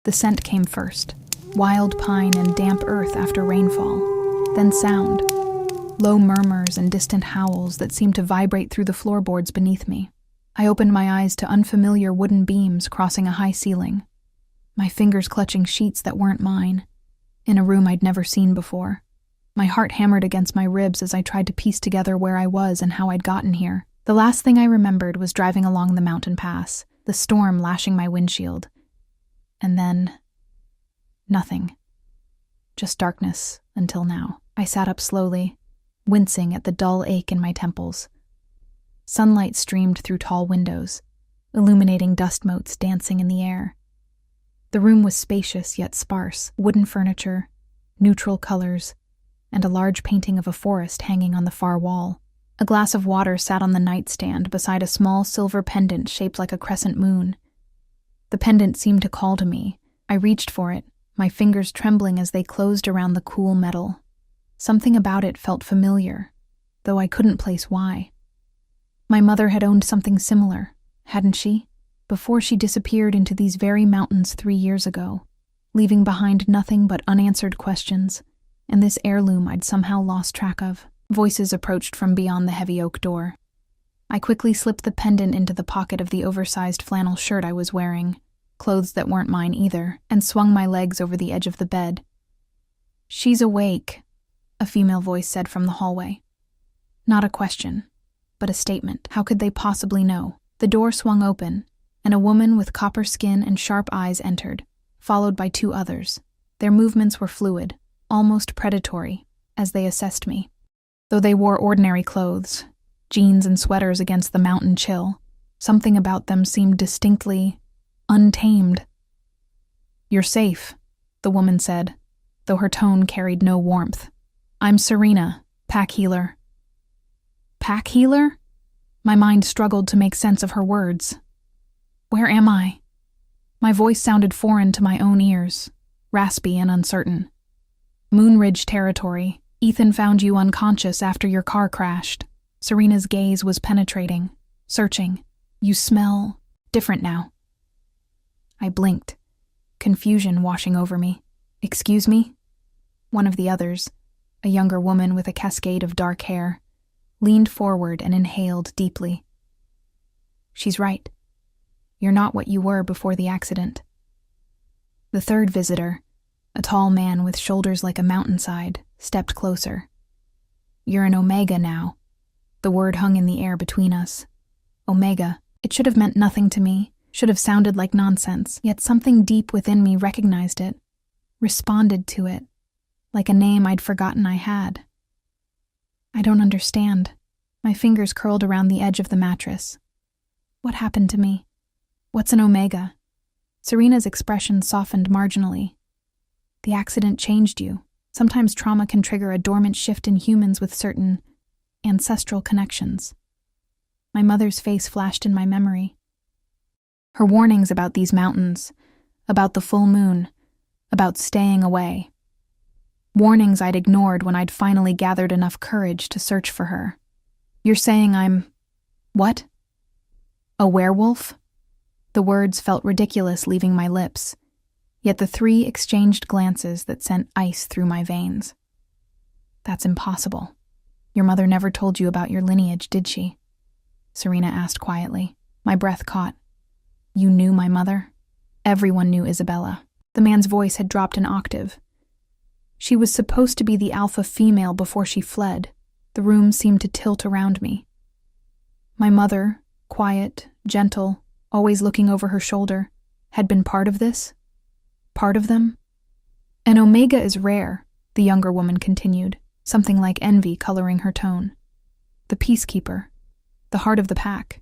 The scent came first, wild pine and damp earth after rainfall, then sound, low murmurs and distant howls that seemed to vibrate through the floorboards beneath me. I opened my eyes to unfamiliar wooden beams crossing a high ceiling, my fingers clutching sheets that weren't mine, in a room I'd never seen before. My heart hammered against my ribs as I tried to piece together where I was and how I'd gotten here. The last thing I remembered was driving along the mountain pass, the storm lashing my windshield. And then, nothing. Just darkness until now. I sat up slowly, wincing at the dull ache in my temples. Sunlight streamed through tall windows, illuminating dust motes dancing in the air. The room was spacious yet sparse, wooden furniture, neutral colors, and a large painting of a forest hanging on the far wall. A glass of water sat on the nightstand beside a small silver pendant shaped like a crescent moon. The pendant seemed to call to me. I reached for it, my fingers trembling as they closed around the cool metal. Something about it felt familiar, though I couldn't place why. My mother had owned something similar, hadn't she? Before she disappeared into these very mountains 3 years ago, leaving behind nothing but unanswered questions, and this heirloom I'd somehow lost track of. Voices approached from beyond the heavy oak door. I quickly slipped the pendant into the pocket of the oversized flannel shirt I was wearing, clothes that weren't mine either, and swung my legs over the edge of the bed. "She's awake," a female voice said from the hallway. Not a question, but a statement. How could they possibly know? The door swung open, and a woman with copper skin and sharp eyes entered, followed by 2 others. Their movements were fluid, almost predatory, as they assessed me. Though they wore ordinary clothes, jeans and sweaters against the mountain chill, something about them seemed distinctly untamed. "You're safe," the woman said, though her tone carried no warmth. "I'm Serena, pack healer." Pack healer? My mind struggled to make sense of her words. Where am I? My voice sounded foreign to my own ears, raspy and uncertain. "Moonridge territory. Ethan found you unconscious after your car crashed." Serena's gaze was penetrating, searching. "You smell different now." I blinked, confusion washing over me. "Excuse me?" One of the others, a younger woman with a cascade of dark hair, leaned forward and inhaled deeply. "She's right. You're not what you were before the accident." The third visitor, a tall man with shoulders like a mountainside, stepped closer. "You're an Omega now." The word hung in the air between us. Omega. It should have meant nothing to me, should have sounded like nonsense, yet something deep within me recognized it, responded to it, like a name I'd forgotten I had. "I don't understand." My fingers curled around the edge of the mattress. "What happened to me? What's an Omega?" Serena's expression softened marginally. "The accident changed you. Sometimes trauma can trigger a dormant shift in humans with certain ancestral connections." My mother's face flashed in my memory. Her warnings about these mountains, about the full moon, about staying away. Warnings I'd ignored when I'd finally gathered enough courage to search for her. "You're saying I'm... what? A werewolf?" The words felt ridiculous leaving my lips, yet the 3 exchanged glances that sent ice through my veins. "That's impossible. Your mother never told you about your lineage, did she?" Serena asked quietly. My breath caught. "You knew my mother?" Everyone knew Isabella. The man's voice had dropped an octave. "She was supposed to be the alpha female before she fled." The room seemed to tilt around me. My mother, quiet, gentle, always looking over her shoulder, had been part of this? Part of them? "An Omega is rare," the younger woman continued, something like envy coloring her tone. "The peacekeeper, the heart of the pack.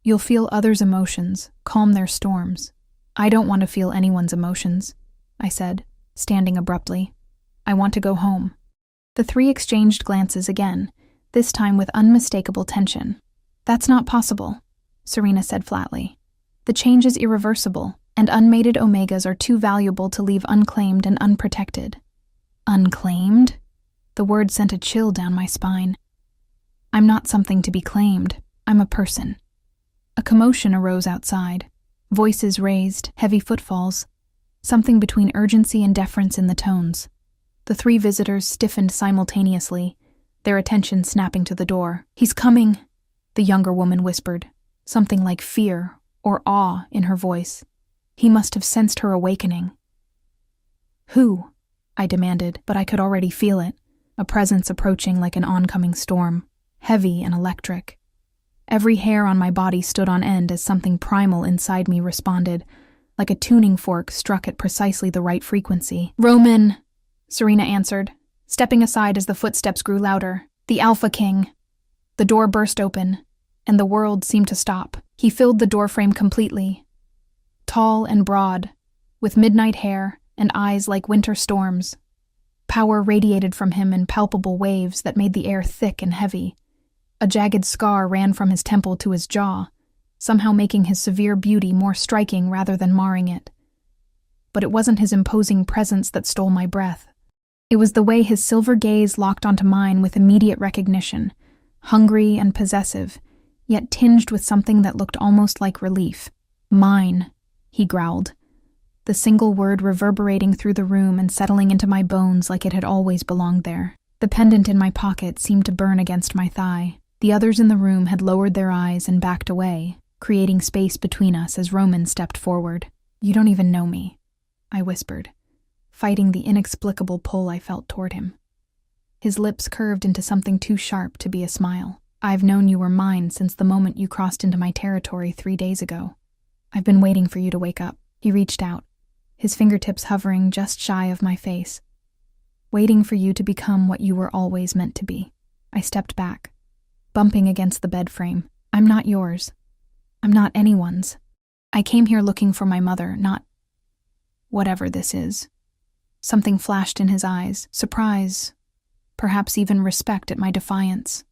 You'll feel others' emotions, calm their storms. I don't want to feel anyone's emotions," I said, standing abruptly. "I want to go home." The 3 exchanged glances again, this time with unmistakable tension. "That's not possible," Serena said flatly. "The change is irreversible, and unmated Omegas are too valuable to leave unclaimed and unprotected." "Unclaimed?" The word sent a chill down my spine. "I'm not something to be claimed. I'm a person." A commotion arose outside. Voices raised, heavy footfalls. something between urgency and deference in the tones. The three visitors stiffened simultaneously, their attention snapping to the door. "He's coming," the younger woman whispered, something like fear or awe in her voice. He must have sensed her awakening. "Who?" I demanded, but I could already feel it, a presence approaching like an oncoming storm, heavy and electric. Every hair on my body stood on end as something primal inside me responded, like a tuning fork struck at precisely the right frequency. "Roman," Serena answered, stepping aside as the footsteps grew louder. "The Alpha King." The door burst open, and the world seemed to stop. He filled the doorframe completely. Tall and broad, with midnight hair and eyes like winter storms. Power radiated from him in palpable waves that made the air thick and heavy. A jagged scar ran from his temple to his jaw, somehow making his severe beauty more striking rather than marring it. But it wasn't his imposing presence that stole my breath. It was the way his silver gaze locked onto mine with immediate recognition, hungry and possessive, yet tinged with something that looked almost like relief. "Mine," he growled, the single word reverberating through the room and settling into my bones like it had always belonged there. The pendant in my pocket seemed to burn against my thigh. The others in the room had lowered their eyes and backed away, creating space between us as Roman stepped forward. "You don't even know me," I whispered, fighting the inexplicable pull I felt toward him. His lips curved into something too sharp to be a smile. "I've known you were mine since the moment you crossed into my territory 3 days ago. I've been waiting for you to wake up." He reached out, his fingertips hovering just shy of my face. "Waiting for you to become what you were always meant to be." I stepped back, bumping against the bed frame. "I'm not yours. I'm not anyone's. I came here looking for my mother, not whatever this is." Something flashed in his eyes, surprise, perhaps even respect at my defiance.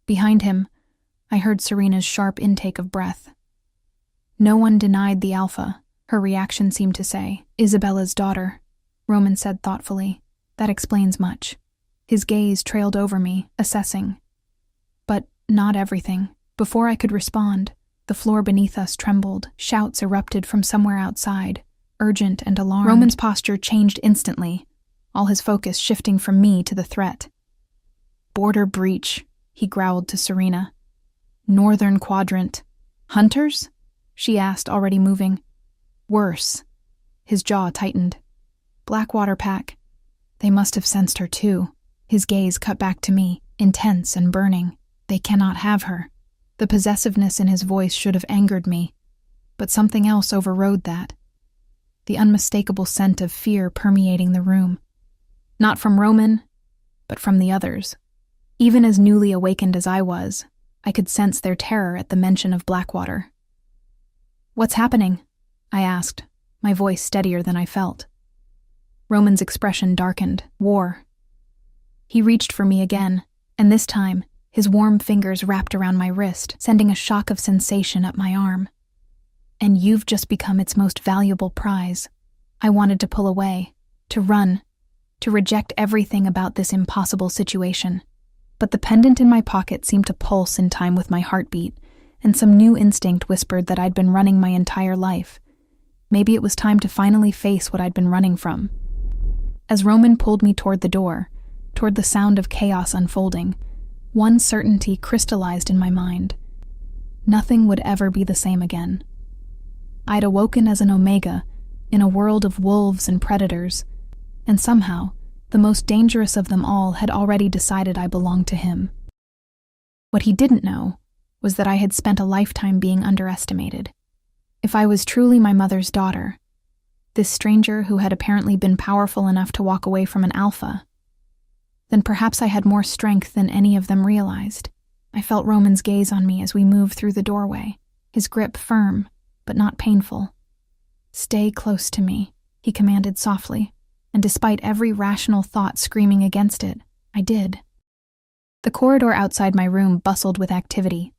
Behind him, I heard Serena's sharp intake of breath. "No one denied the Alpha," her reaction seemed to say. "Isabella's daughter," Roman said thoughtfully. "That explains much." His gaze trailed over me, assessing. But not everything. Before I could respond, the floor beneath us trembled. Shouts erupted from somewhere outside, urgent and alarmed. Roman's posture changed instantly, all his focus shifting from me to the threat. "Border breach," he growled to Serena. "Northern quadrant. Hunters?" she asked, already moving. "Worse." His jaw tightened. "Blackwater pack. They must have sensed her too." His gaze cut back to me, intense and burning. "They cannot have her." The possessiveness in his voice should have angered me, but something else overrode that. The unmistakable scent of fear permeating the room. Not from Roman, but from the others. Even as newly awakened as I was, I could sense their terror at the mention of Blackwater. "What's happening?" I asked, my voice steadier than I felt. Roman's expression darkened. "War." He reached for me again, and this time, his warm fingers wrapped around my wrist, sending a shock of sensation up my arm. "And you've just become its most valuable prize." I wanted to pull away, to run, to reject everything about this impossible situation. But the pendant in my pocket seemed to pulse in time with my heartbeat, and some new instinct whispered that I'd been running my entire life. Maybe it was time to finally face what I'd been running from. As Roman pulled me toward the door, toward the sound of chaos unfolding, one certainty crystallized in my mind. Nothing would ever be the same again. I'd awoken as an Omega, in a world of wolves and predators, and somehow, the most dangerous of them all had already decided I belonged to him. What he didn't know was that I had spent a lifetime being underestimated. If I was truly my mother's daughter, this stranger who had apparently been powerful enough to walk away from an alpha, then perhaps I had more strength than any of them realized. I felt Roman's gaze on me as we moved through the doorway, his grip firm, but not painful. "Stay close to me," he commanded softly, and despite every rational thought screaming against it, I did. The corridor outside my room bustled with activity,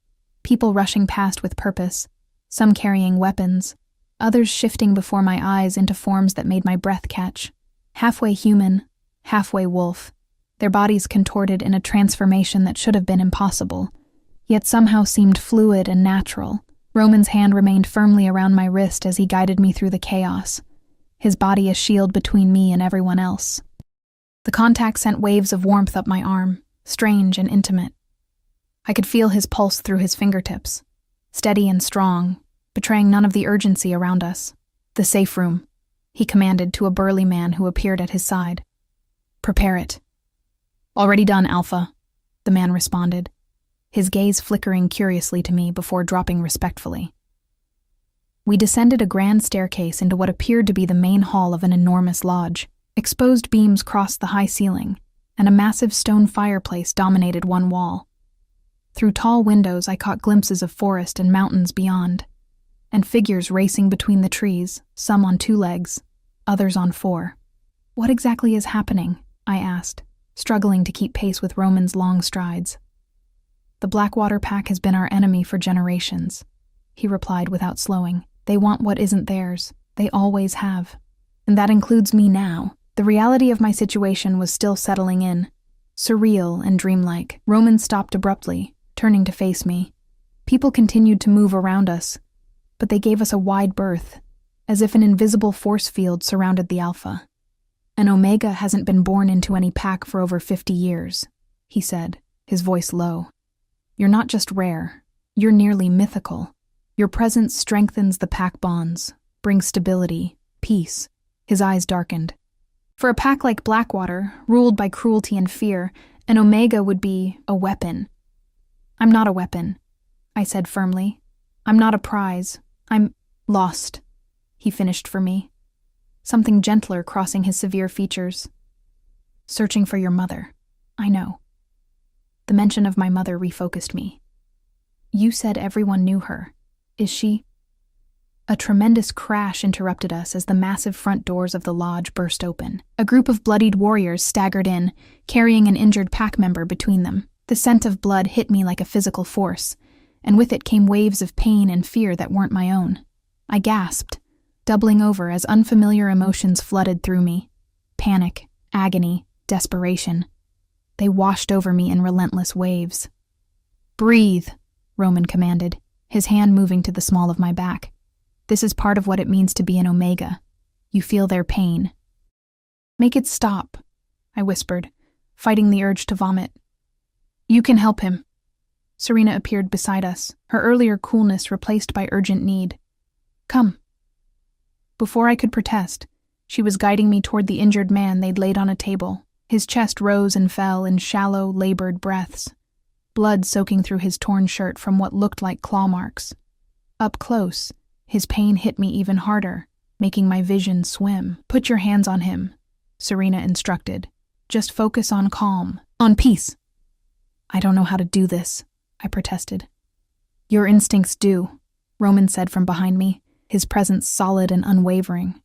people rushing past with purpose, some carrying weapons, others shifting before my eyes into forms that made my breath catch. Halfway human, halfway wolf, their bodies contorted in a transformation that should have been impossible, yet somehow seemed fluid and natural. Roman's hand remained firmly around my wrist as he guided me through the chaos, his body a shield between me and everyone else. The contact sent waves of warmth up my arm, strange and intimate. I could feel his pulse through his fingertips, steady and strong, betraying none of the urgency around us. "The safe room," he commanded to a burly man who appeared at his side. "Prepare it." "Already done, Alpha," the man responded, his gaze flickering curiously to me before dropping respectfully. We descended a grand staircase into what appeared to be the main hall of an enormous lodge. Exposed beams crossed the high ceiling, and a massive stone fireplace dominated one wall. Through tall windows, I caught glimpses of forest and mountains beyond, and figures racing between the trees, some on 2 legs, others on 4. "What exactly is happening?" I asked, struggling to keep pace with Roman's long strides. "The Blackwater Pack has been our enemy for generations," he replied without slowing. "They want what isn't theirs. They always have. And that includes me now." The reality of my situation was still settling in, surreal and dreamlike. Roman stopped abruptly, turning to face me. People continued to move around us, but they gave us a wide berth, as if an invisible force field surrounded the Alpha. "An Omega hasn't been born into any pack for over 50 years, he said, his voice low. "You're not just rare, you're nearly mythical. Your presence strengthens the pack bonds, brings stability, peace." His eyes darkened. "For a pack like Blackwater, ruled by cruelty and fear, an Omega would be a weapon." "I'm not a weapon," I said firmly. "I'm not a prize. I'm lost," he finished for me, something gentler crossing his severe features. "Searching for your mother. I know." The mention of my mother refocused me. "You said everyone knew her. Is she—" A tremendous crash interrupted us as the massive front doors of the lodge burst open. A group of bloodied warriors staggered in, carrying an injured pack member between them. The scent of blood hit me like a physical force, and with it came waves of pain and fear that weren't my own. I gasped, doubling over as unfamiliar emotions flooded through me. Panic, agony, desperation. They washed over me in relentless waves. "Breathe," Roman commanded, his hand moving to the small of my back. "This is part of what it means to be an Omega. You feel their pain." "Make it stop," I whispered, fighting the urge to vomit. "You can help him." Serena appeared beside us, her earlier coolness replaced by urgent need. "Come." Before I could protest, she was guiding me toward the injured man they'd laid on a table. His chest rose and fell in shallow, labored breaths, blood soaking through his torn shirt from what looked like claw marks. Up close, his pain hit me even harder, making my vision swim. "Put your hands on him," Serena instructed. "Just focus on calm, on peace." "I don't know how to do this," I protested. "Your instincts do," Roman said from behind me, his presence solid and unwavering.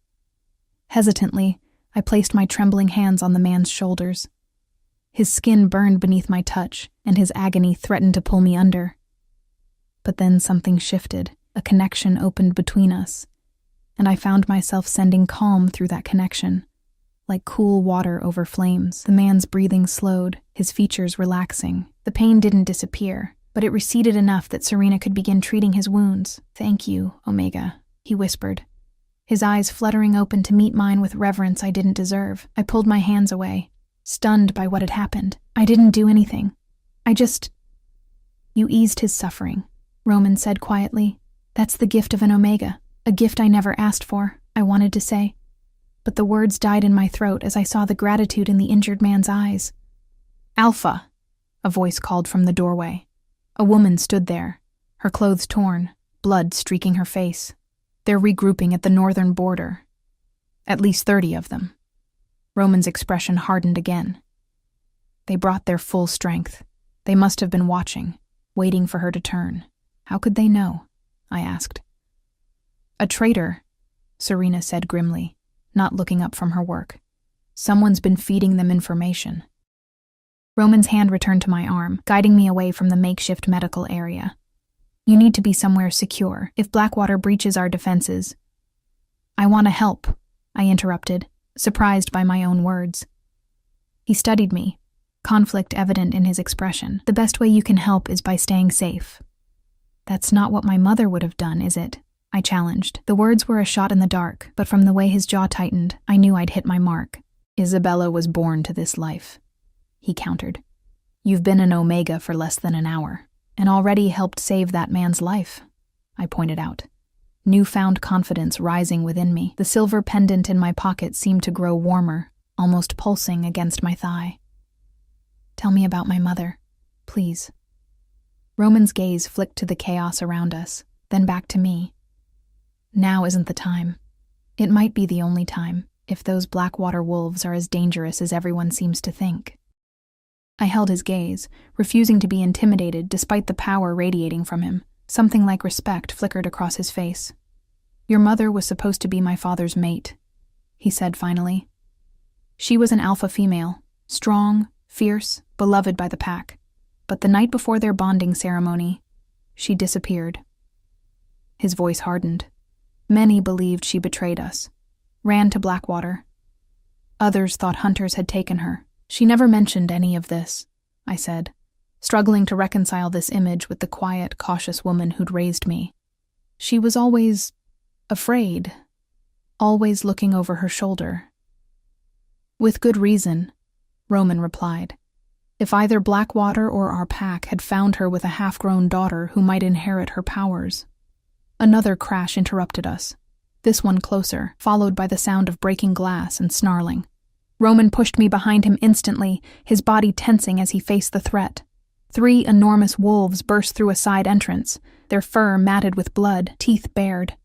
Hesitantly, I placed my trembling hands on the man's shoulders. His skin burned beneath my touch, and his agony threatened to pull me under. But then something shifted. A connection opened between us, and I found myself sending calm through that connection, like cool water over flames. The man's breathing slowed, his features relaxing. The pain didn't disappear, but it receded enough that Serena could begin treating his wounds. "Thank you, Omega," he whispered, his eyes fluttering open to meet mine with reverence I didn't deserve. I pulled my hands away, stunned by what had happened. "I didn't do anything. I just—" "You eased his suffering," Roman said quietly. "That's the gift of an Omega, a gift I never asked for," I wanted to say. But the words died in my throat as I saw the gratitude in the injured man's eyes. "Alpha," a voice called from the doorway. A woman stood there, her clothes torn, blood streaking her face. "They're regrouping at the northern border. At least 30 of them." Roman's expression hardened again. "They brought their full strength. They must have been watching, waiting for her to turn. How could they know?" I asked. "A traitor," Serena said grimly, not looking up from her work. "Someone's been feeding them information." Roman's hand returned to my arm, guiding me away from the makeshift medical area. "You need to be somewhere secure. If Blackwater breaches our defenses—" "I want to help," I interrupted, surprised by my own words. He studied me, conflict evident in his expression. "The best way you can help is by staying safe." "That's not what my mother would have done, is it?" I challenged. The words were a shot in the dark, but from the way his jaw tightened, I knew I'd hit my mark. Isabella was born to this life, he countered. You've been an Omega for less than an hour, and already helped save that man's life, I pointed out. Newfound confidence rising within me, the silver pendant in my pocket seemed to grow warmer, almost pulsing against my thigh. Tell me about my mother, please. Roman's gaze flicked to the chaos around us, then back to me. Now isn't the time. It might be the only time, if those Blackwater wolves are as dangerous as everyone seems to think. I held his gaze, refusing to be intimidated despite the power radiating from him. Something like respect flickered across his face. Your mother was supposed to be my father's mate, he said finally. She was an alpha female, strong, fierce, beloved by the pack. But the night before their bonding ceremony, she disappeared. His voice hardened. Many believed she betrayed us, ran to Blackwater. Others thought hunters had taken her. She never mentioned any of this, I said, struggling to reconcile this image with the quiet, cautious woman who'd raised me. She was always afraid, always looking over her shoulder. With good reason, Roman replied. If either Blackwater or our pack had found her with a half-grown daughter who might inherit her powers. Another crash interrupted us, this one closer, followed by the sound of breaking glass and snarling. Roman pushed me behind him instantly, his body tensing as he faced the threat. 3 enormous wolves burst through a side entrance, their fur matted with blood, teeth bared.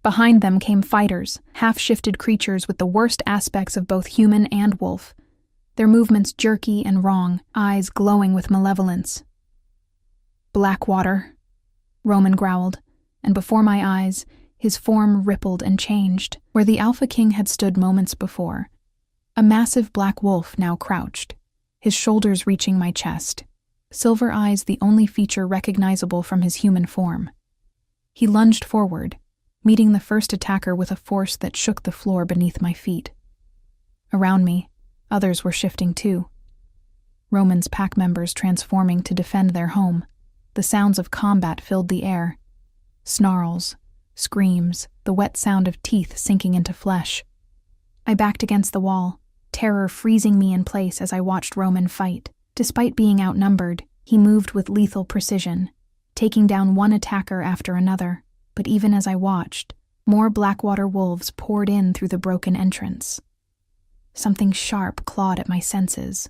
Behind them came fighters, half-shifted creatures with the worst aspects of both human and wolf, their movements jerky and wrong, eyes glowing with malevolence. Blackwater, Roman growled, and before my eyes, his form rippled and changed. Where the Alpha King had stood moments before, a massive black wolf now crouched, his shoulders reaching my chest, silver eyes the only feature recognizable from his human form. He lunged forward, meeting the first attacker with a force that shook the floor beneath my feet. Around me, others were shifting too. Roman's pack members transforming to defend their home. The sounds of combat filled the air. Snarls, screams, the wet sound of teeth sinking into flesh. I backed against the wall, terror freezing me in place as I watched Roman fight. Despite being outnumbered, he moved with lethal precision, taking down one attacker after another. But even as I watched, more Blackwater wolves poured in through the broken entrance. Something sharp clawed at my senses.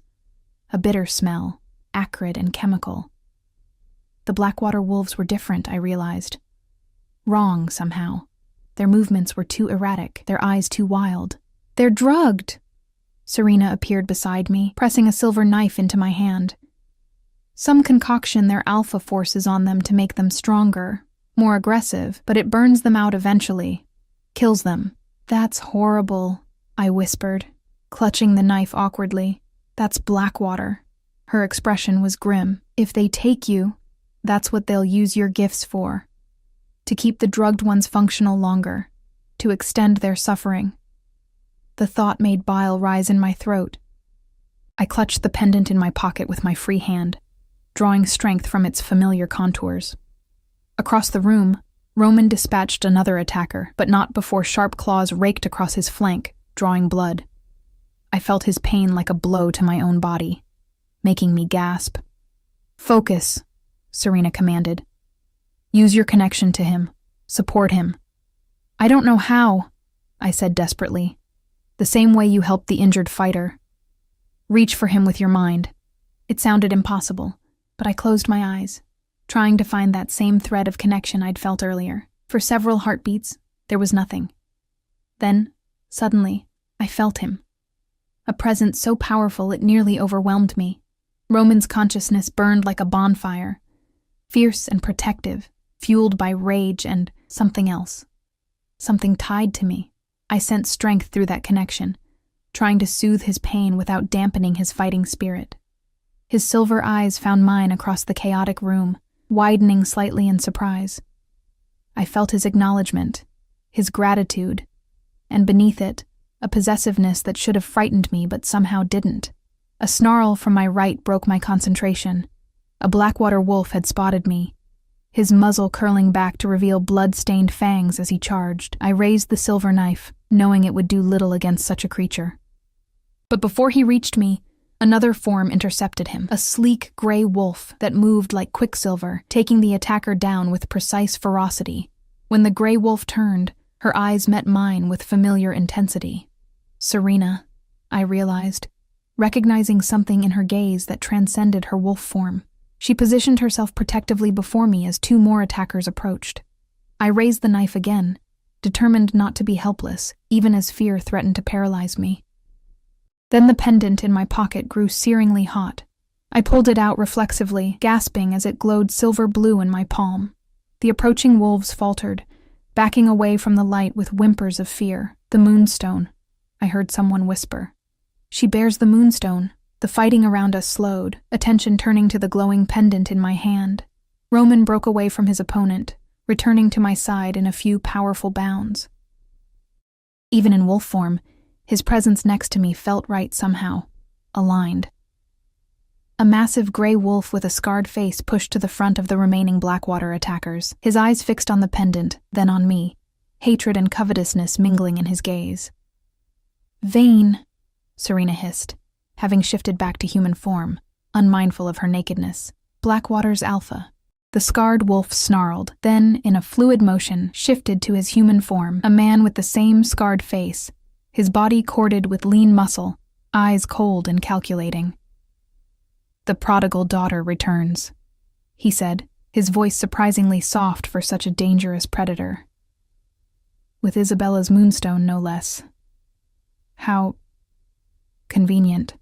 A bitter smell, acrid and chemical. The Blackwater wolves were different, I realized. Wrong, somehow. Their movements were too erratic, their eyes too wild. They're drugged! Serena appeared beside me, pressing a silver knife into my hand. Some concoction their alpha forces on them to make them stronger, more aggressive, but it burns them out eventually. Kills them. That's horrible, I whispered, clutching the knife awkwardly. That's Blackwater. Her expression was grim. If they take you, that's what they'll use your gifts for. To keep the drugged ones functional longer. To extend their suffering. The thought made bile rise in my throat. I clutched the pendant in my pocket with my free hand, drawing strength from its familiar contours. Across the room, Roman dispatched another attacker, but not before sharp claws raked across his flank, drawing blood. I felt his pain like a blow to my own body, making me gasp. Focus, Serena commanded. Use your connection to him. Support him. I don't know how, I said desperately. The same way you helped the injured fighter. Reach for him with your mind. It sounded impossible, but I closed my eyes, trying to find that same thread of connection I'd felt earlier. For several heartbeats, there was nothing. Then, suddenly, I felt him. A presence so powerful it nearly overwhelmed me. Roman's consciousness burned like a bonfire, fierce and protective, fueled by rage and something else. Something tied to me. I sensed strength through that connection, trying to soothe his pain without dampening his fighting spirit. His silver eyes found mine across the chaotic room, widening slightly in surprise. I felt his acknowledgement, his gratitude, and beneath it, a possessiveness that should have frightened me but somehow didn't. A snarl from my right broke my concentration. A Blackwater wolf had spotted me. his muzzle curling back to reveal blood-stained fangs as he charged. I raised the silver knife, knowing it would do little against such a creature. But before he reached me, another form intercepted him, a sleek gray wolf that moved like quicksilver, taking the attacker down with precise ferocity. When the gray wolf turned, her eyes met mine with familiar intensity. Serena, I realized, recognizing something in her gaze that transcended her wolf form. She positioned herself protectively before me as two more attackers approached. I raised the knife again, determined not to be helpless, even as fear threatened to paralyze me. Then the pendant in my pocket grew searingly hot. I pulled it out reflexively, gasping as it glowed silver blue in my palm. The approaching wolves faltered, backing away from the light with whimpers of fear. "The moonstone," I heard someone whisper. "She bears the moonstone." The fighting around us slowed, attention turning to the glowing pendant in my hand. Roman broke away from his opponent, returning to my side in a few powerful bounds. Even in wolf form, his presence next to me felt right somehow, aligned. A massive gray wolf with a scarred face pushed to the front of the remaining Blackwater attackers, his eyes fixed on the pendant, then on me, hatred and covetousness mingling in his gaze. "Vain," Serena hissed, having shifted back to human form, unmindful of her nakedness. "Blackwater's alpha." The scarred wolf snarled, then, in a fluid motion, shifted to his human form, a man with the same scarred face, his body corded with lean muscle, eyes cold and calculating. "The prodigal daughter returns," he said, his voice surprisingly soft for such a dangerous predator. "With Isabella's moonstone, no less." "How convenient."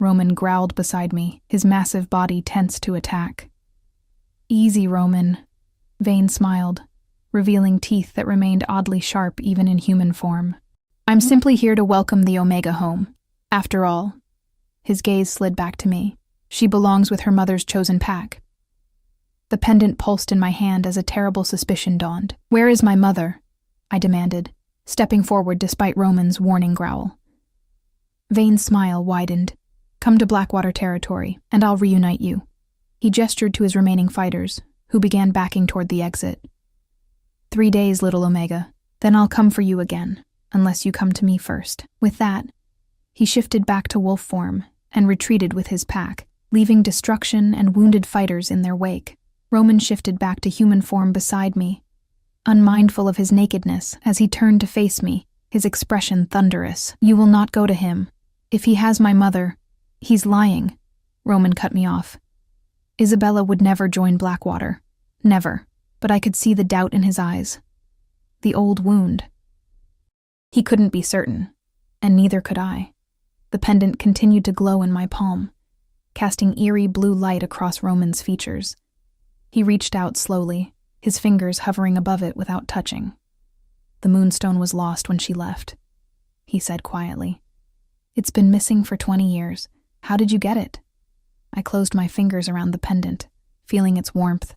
Roman growled beside me, his massive body tense to attack. "Easy, Roman." Vane smiled, revealing teeth that remained oddly sharp even in human form. "I'm simply here to welcome the Omega home. After all," his gaze slid back to me, "she belongs with her mother's chosen pack." The pendant pulsed in my hand as a terrible suspicion dawned. "Where is my mother?" I demanded, stepping forward despite Roman's warning growl. Vane's smile widened. "Come to Blackwater territory, and I'll reunite you." He gestured to his remaining fighters, who began backing toward the exit. 3 days, little Omega, then I'll come for you again, unless you come to me first." With that, he shifted back to wolf form and retreated with his pack, leaving destruction and wounded fighters in their wake. Roman shifted back to human form beside me, unmindful of his nakedness as he turned to face me, his expression thunderous. "You will not go to him. If he has my mother, he's lying." Roman cut me off. "Isabella would never join Blackwater. Never." But I could see the doubt in his eyes. The old wound. He couldn't be certain, and neither could I. The pendant continued to glow in my palm, casting eerie blue light across Roman's features. He reached out slowly, his fingers hovering above it without touching. "The moonstone was lost when she left," he said quietly. "It's been missing for 20 years. How did you get it?" I closed my fingers around the pendant, feeling its warmth.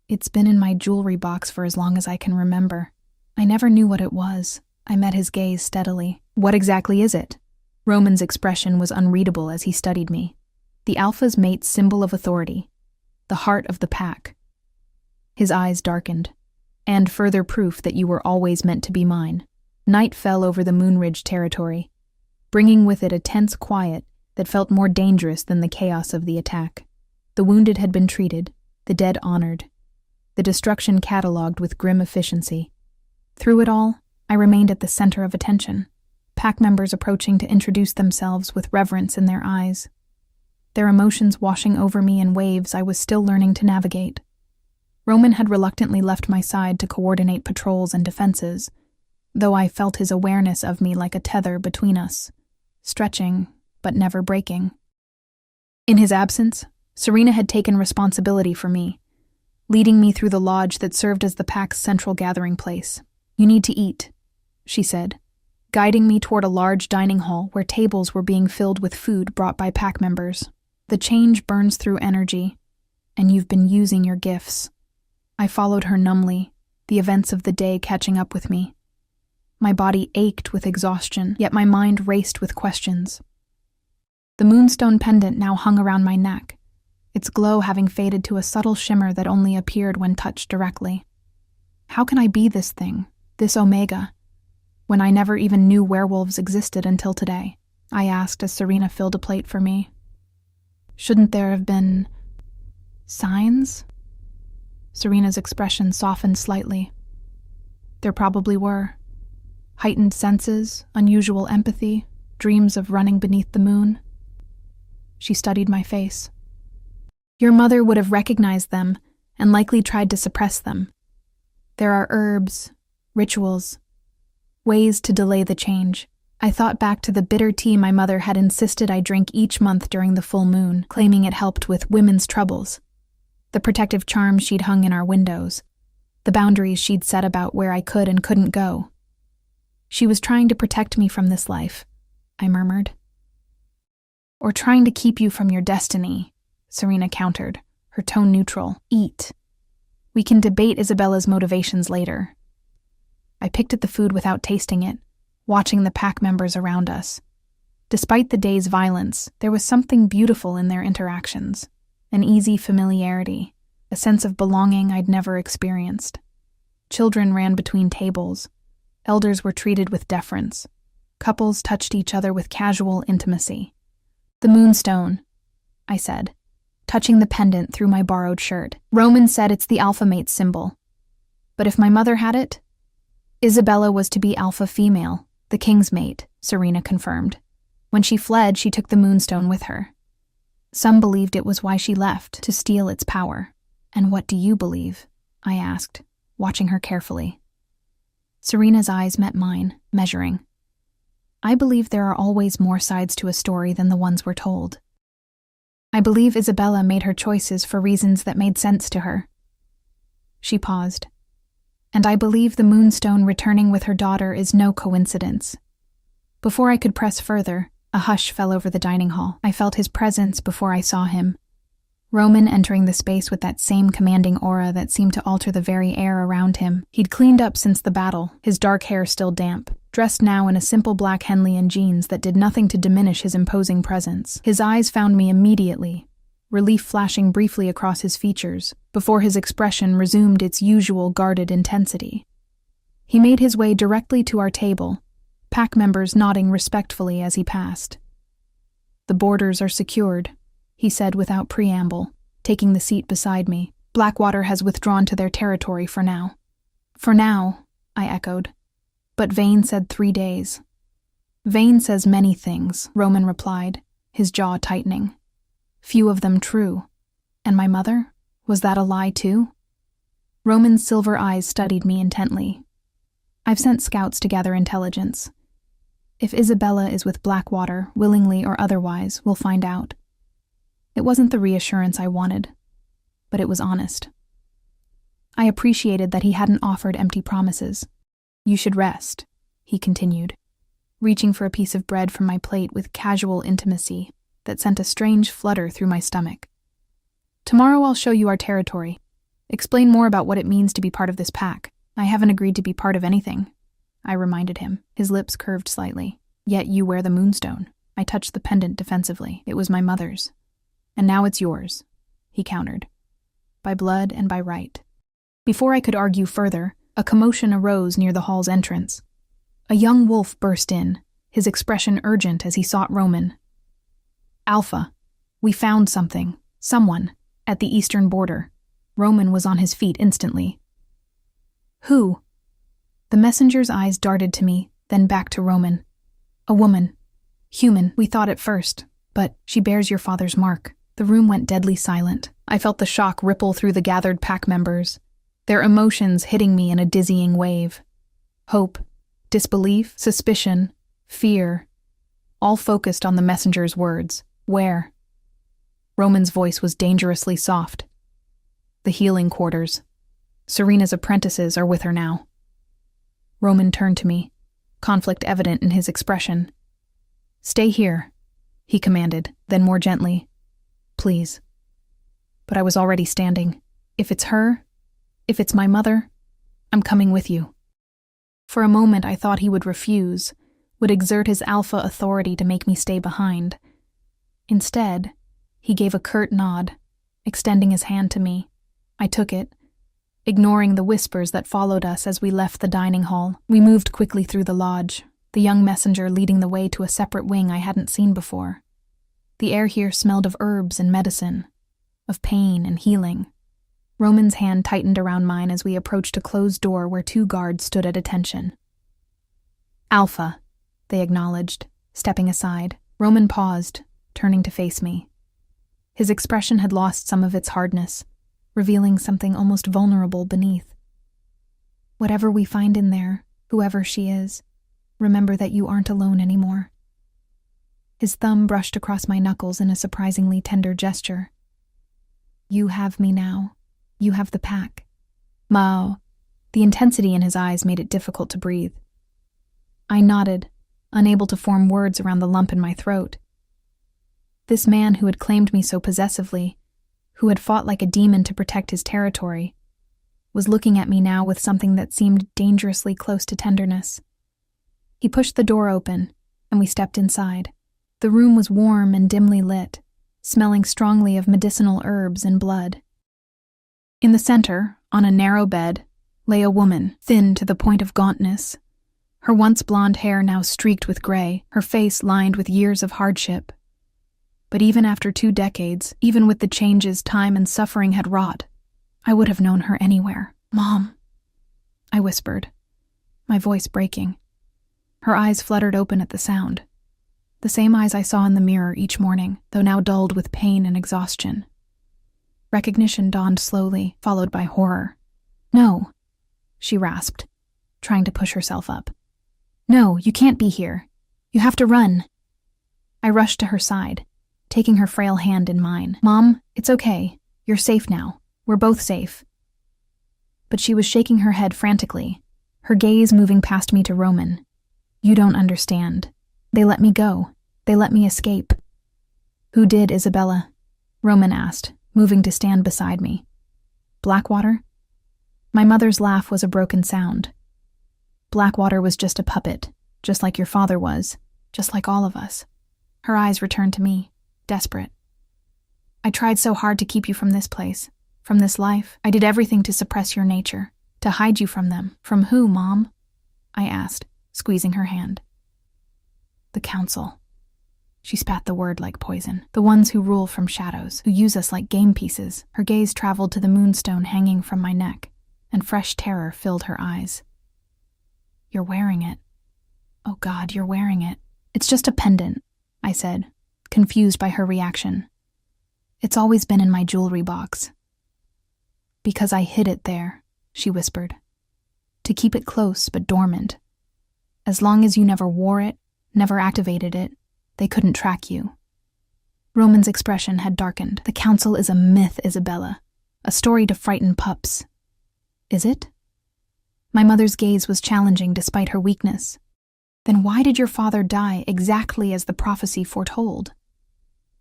"It's been in my jewelry box for as long as I can remember. I never knew what it was." I met his gaze steadily. "What exactly is it?" Roman's expression was unreadable as he studied me. "The Alpha's mate's symbol of authority. The heart of the pack." His eyes darkened. "And further proof that you were always meant to be mine." Night fell over the Moonridge territory, bringing with it a tense quiet that felt more dangerous than the chaos of the attack. The wounded had been treated, the dead honored, the destruction catalogued with grim efficiency. Through it all, I remained at the center of attention, pack members approaching to introduce themselves with reverence in their eyes, their emotions washing over me in waves I was still learning to navigate. Roman had reluctantly left my side to coordinate patrols and defenses, though I felt his awareness of me like a tether between us, stretching but never breaking. In his absence, Serena had taken responsibility for me, leading me through the lodge that served as the pack's central gathering place. "You need to eat," she said, guiding me toward a large dining hall where tables were being filled with food brought by pack members. "The change burns through energy, and you've been using your gifts." I followed her numbly, the events of the day catching up with me. My body ached with exhaustion, yet my mind raced with questions. The moonstone pendant now hung around my neck, its glow having faded to a subtle shimmer that only appeared when touched directly. How can I be this thing, this Omega, when I never even knew werewolves existed until today? I asked as Serena filled a plate for me. Shouldn't there have been signs? Serena's expression softened slightly. There probably were. Heightened senses, unusual empathy, dreams of running beneath the moon. She studied my face. Your mother would have recognized them and likely tried to suppress them. There are herbs, rituals, ways to delay the change. I thought back to the bitter tea my mother had insisted I drink each month during the full moon, claiming it helped with women's troubles. The protective charms she'd hung in our windows. The boundaries she'd set about where I could and couldn't go. She was trying to protect me from this life, I murmured. Or trying to keep you from your destiny, Serena countered, her tone neutral. Eat. We can debate Isabella's motivations later. I picked at the food without tasting it, watching the pack members around us. Despite the day's violence, there was something beautiful in their interactions. An easy familiarity, a sense of belonging I'd never experienced. Children ran between tables. Elders were treated with deference. Couples touched each other with casual intimacy. The moonstone, I said, touching the pendant through my borrowed shirt. Roman said it's the alpha mate symbol. But if my mother had it? Isabella was to be alpha female, the king's mate, Serena confirmed. When she fled, she took the moonstone with her. Some believed it was why she left, to steal its power. And what do you believe? I asked, watching her carefully. Serena's eyes met mine, measuring. I believe there are always more sides to a story than the ones we're told. I believe Isabella made her choices for reasons that made sense to her. She paused. And I believe the moonstone returning with her daughter is no coincidence. Before I could press further, a hush fell over the dining hall. I felt his presence before I saw him. Roman entering the space with that same commanding aura that seemed to alter the very air around him. He'd cleaned up since the battle, his dark hair still damp, dressed now in a simple black Henley jeans that did nothing to diminish his imposing presence. His eyes found me immediately, relief flashing briefly across his features, before his expression resumed its usual guarded intensity. He made his way directly to our table, pack members nodding respectfully as he passed. The borders are secured, he said without preamble, taking the seat beside me. Blackwater has withdrawn to their territory for now. For now, I echoed. But Vane said 3 days. Vane says many things, Roman replied, his jaw tightening. Few of them true. And my mother? Was that a lie too? Roman's silver eyes studied me intently. I've sent scouts to gather intelligence. If Isabella is with Blackwater, willingly or otherwise, we'll find out. It wasn't the reassurance I wanted, but it was honest. I appreciated that he hadn't offered empty promises. You should rest, he continued, reaching for a piece of bread from my plate with casual intimacy that sent a strange flutter through my stomach. Tomorrow I'll show you our territory. Explain more about what it means to be part of this pack. I haven't agreed to be part of anything, I reminded him, his lips curved slightly. Yet you wear the moonstone. I touched the pendant defensively. It was my mother's. And now it's yours, he countered. By blood and by right. Before I could argue further, a commotion arose near the hall's entrance. A young wolf burst in, his expression urgent as he sought Roman. Alpha, we found something, someone, at the eastern border. Roman was on his feet instantly. Who? The messenger's eyes darted to me, then back to Roman. A woman. Human, we thought at first, but she bears your father's mark. The room went deadly silent. I felt the shock ripple through the gathered pack members, their emotions hitting me in a dizzying wave. Hope, disbelief, suspicion, fear, all focused on the messenger's words. Where? Roman's voice was dangerously soft. The healing quarters. Serena's apprentices are with her now. Roman turned to me, conflict evident in his expression. Stay here, he commanded, then more gently. Please. But I was already standing. If it's her, if it's my mother, I'm coming with you. For a moment I thought he would refuse, would exert his alpha authority to make me stay behind. Instead, he gave a curt nod, extending his hand to me. I took it, ignoring the whispers that followed us as we left the dining hall. We moved quickly through the lodge, the young messenger leading the way to a separate wing I hadn't seen before. The air here smelled of herbs and medicine, of pain and healing. Roman's hand tightened around mine as we approached a closed door where 2 guards stood at attention. "Alpha," they acknowledged, stepping aside. Roman paused, turning to face me. His expression had lost some of its hardness, revealing something almost vulnerable beneath. "Whatever we find in there, whoever she is, remember that you aren't alone anymore." His thumb brushed across my knuckles in a surprisingly tender gesture. "You have me now. You have the pack." Mao. The intensity in his eyes made it difficult to breathe. I nodded, unable to form words around the lump in my throat. This man who had claimed me so possessively, who had fought like a demon to protect his territory, was looking at me now with something that seemed dangerously close to tenderness. He pushed the door open, and we stepped inside. The room was warm and dimly lit, smelling strongly of medicinal herbs and blood. In the center, on a narrow bed, lay a woman, thin to the point of gauntness. Her once blonde hair now streaked with gray, her face lined with years of hardship. But even after 2 decades, even with the changes time and suffering had wrought, I would have known her anywhere. "Mom," I whispered, my voice breaking. Her eyes fluttered open at the sound. The same eyes I saw in the mirror each morning, though now dulled with pain and exhaustion. Recognition dawned slowly, followed by horror. "No," she rasped, trying to push herself up. "No, you can't be here. You have to run." I rushed to her side, taking her frail hand in mine. "Mom, it's okay. You're safe now. We're both safe." But she was shaking her head frantically, her gaze moving past me to Roman. "You don't understand. They let me go. They let me escape." "Who did, Isabella?" Roman asked, moving to stand beside me. "Blackwater?" My mother's laugh was a broken sound. "Blackwater was just a puppet, just like your father was, just like all of us." Her eyes returned to me, desperate. "I tried so hard to keep you from this place, from this life. I did everything to suppress your nature, to hide you from them." "From who, Mom?" I asked, squeezing her hand. "The council." She spat the word like poison. "The ones who rule from shadows, who use us like game pieces." Her gaze traveled to the moonstone hanging from my neck, and fresh terror filled her eyes. "You're wearing it. Oh God, you're wearing it." "It's just a pendant," I said, confused by her reaction. "It's always been in my jewelry box." "Because I hid it there," she whispered. "To keep it close but dormant. As long as you never wore it, never activated it, they couldn't track you." Roman's expression had darkened. "The council is a myth, Isabella. A story to frighten pups." "Is it?" My mother's gaze was challenging despite her weakness. "Then why did your father die exactly as the prophecy foretold?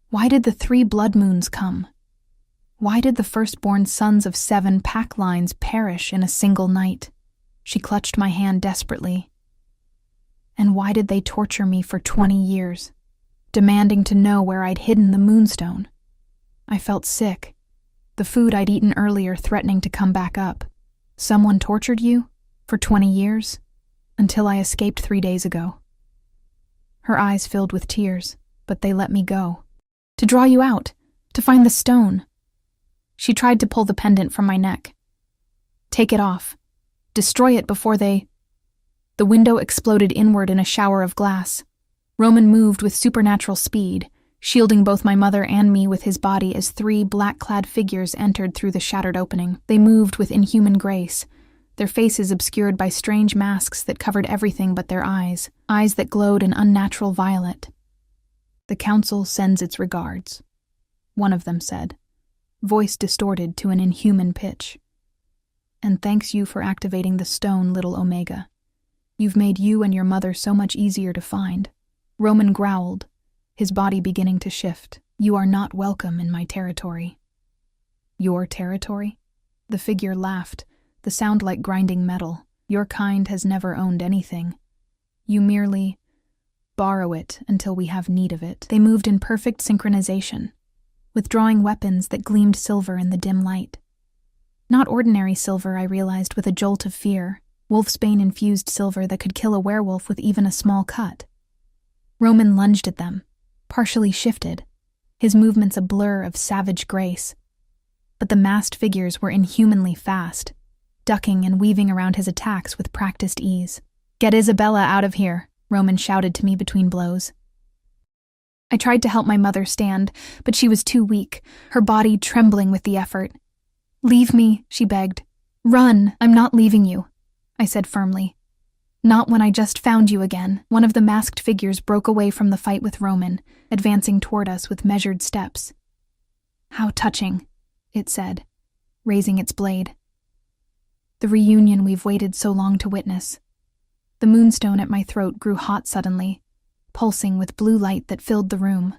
Why did the 3 blood moons come? Why did the firstborn sons of 7 pack lines perish in a single night?" She clutched my hand desperately. "And why did they torture me for 20 years, demanding to know where I'd hidden the moonstone?" I felt sick, the food I'd eaten earlier threatening to come back up. "Someone tortured you? For 20 years? Until I escaped 3 days ago." Her eyes filled with tears, but they let me go. "To draw you out, to find the stone." She tried to pull the pendant from my neck. "Take it off. Destroy it before they—" The window exploded inward in a shower of glass. Roman moved with supernatural speed, shielding both my mother and me with his body as 3 black-clad figures entered through the shattered opening. They moved with inhuman grace, their faces obscured by strange masks that covered everything but their eyes that glowed an unnatural violet. "The council sends its regards," one of them said, voice distorted to an inhuman pitch. "And thanks you for activating the stone, little Omega. You've made you and your mother so much easier to find." Roman growled, his body beginning to shift. "You are not welcome in my territory." "Your territory?" The figure laughed, the sound like grinding metal. "Your kind has never owned anything. You merely borrow it until we have need of it." They moved in perfect synchronization, withdrawing weapons that gleamed silver in the dim light. Not ordinary silver, I realized with a jolt of fear, wolfsbane-infused silver that could kill a werewolf with even a small cut. Roman lunged at them, partially shifted, his movements a blur of savage grace. But the masked figures were inhumanly fast, ducking and weaving around his attacks with practiced ease. "Get Isabella out of here," Roman shouted to me between blows. I tried to help my mother stand, but she was too weak, her body trembling with the effort. "Leave me," she begged. "Run, I'm not leaving you," I said firmly. "Not when I just found you again." One of the masked figures broke away from the fight with Roman, advancing toward us with measured steps. "How touching," it said, raising its blade. "The reunion we've waited so long to witness." The moonstone at my throat grew hot suddenly, pulsing with blue light that filled the room.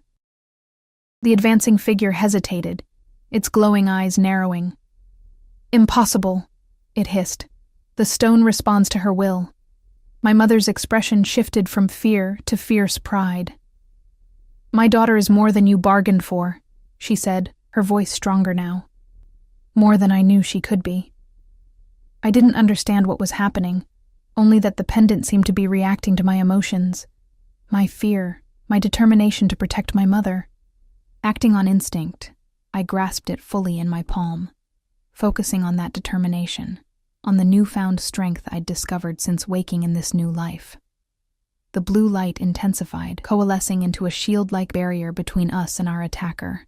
The advancing figure hesitated, its glowing eyes narrowing. "Impossible," it hissed. "The stone responds to her will." My mother's expression shifted from fear to fierce pride. "My daughter is more than you bargained for," she said, her voice stronger now. "More than I knew she could be." I didn't understand what was happening, only that the pendant seemed to be reacting to my emotions. My fear, my determination to protect my mother. Acting on instinct, I grasped it fully in my palm, focusing on that determination, on the newfound strength I'd discovered since waking in this new life. The blue light intensified, coalescing into a shield-like barrier between us and our attacker.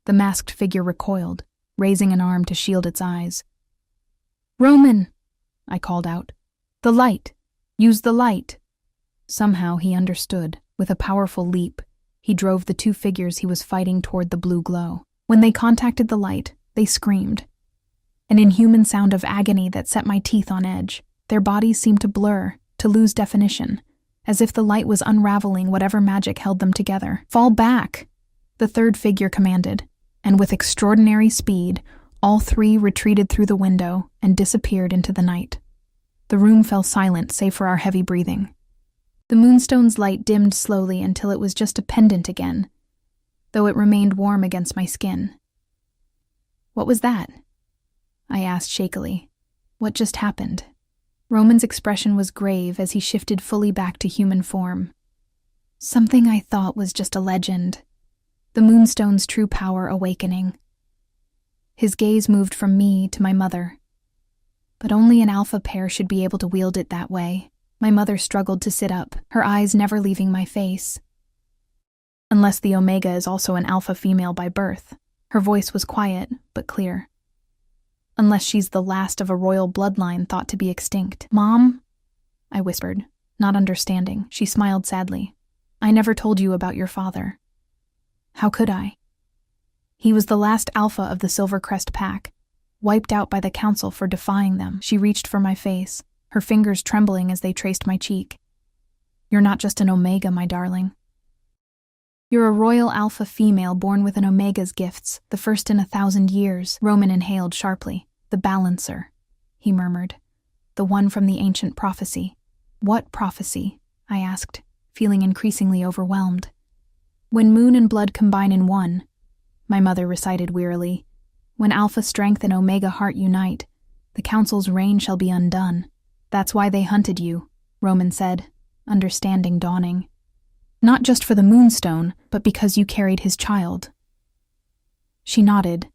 The masked figure recoiled, raising an arm to shield its eyes. "Roman!" I called out. "The light! Use the light!" Somehow he understood. With a powerful leap, he drove the two figures he was fighting toward the blue glow. When they contacted the light, they screamed. An inhuman sound of agony that set my teeth on edge. Their bodies seemed to blur, to lose definition, as if the light was unraveling whatever magic held them together. "Fall back!" the third figure commanded, and with extraordinary speed, all three retreated through the window and disappeared into the night. The room fell silent save for our heavy breathing. The moonstone's light dimmed slowly until it was just a pendant again, though it remained warm against my skin. "What was that?" I asked shakily. "What just happened?" Roman's expression was grave as he shifted fully back to human form. "Something I thought was just a legend. The moonstone's true power awakening." His gaze moved from me to my mother. But only an alpha pair should be able to wield it that way. My mother struggled to sit up, her eyes never leaving my face. "Unless the Omega is also an alpha female by birth." Her voice was quiet, but clear. "Unless she's the last of a royal bloodline thought to be extinct." "Mom?" I whispered, not understanding. She smiled sadly. "I never told you about your father." "How could I?" "He was the last alpha of the Silvercrest pack, wiped out by the council for defying them." She reached for my face, her fingers trembling as they traced my cheek. "You're not just an Omega, my darling. You're a royal alpha female born with an Omega's gifts, the first in 1,000 years." Roman inhaled sharply. "The balancer," he murmured. "The one from the ancient prophecy." "What prophecy?" I asked, feeling increasingly overwhelmed. "When moon and blood combine in one," my mother recited wearily. "When alpha strength and Omega heart unite, the council's reign shall be undone. That's why they hunted you," Roman said, understanding dawning. "Not just for the moonstone, but because you carried his child." She nodded,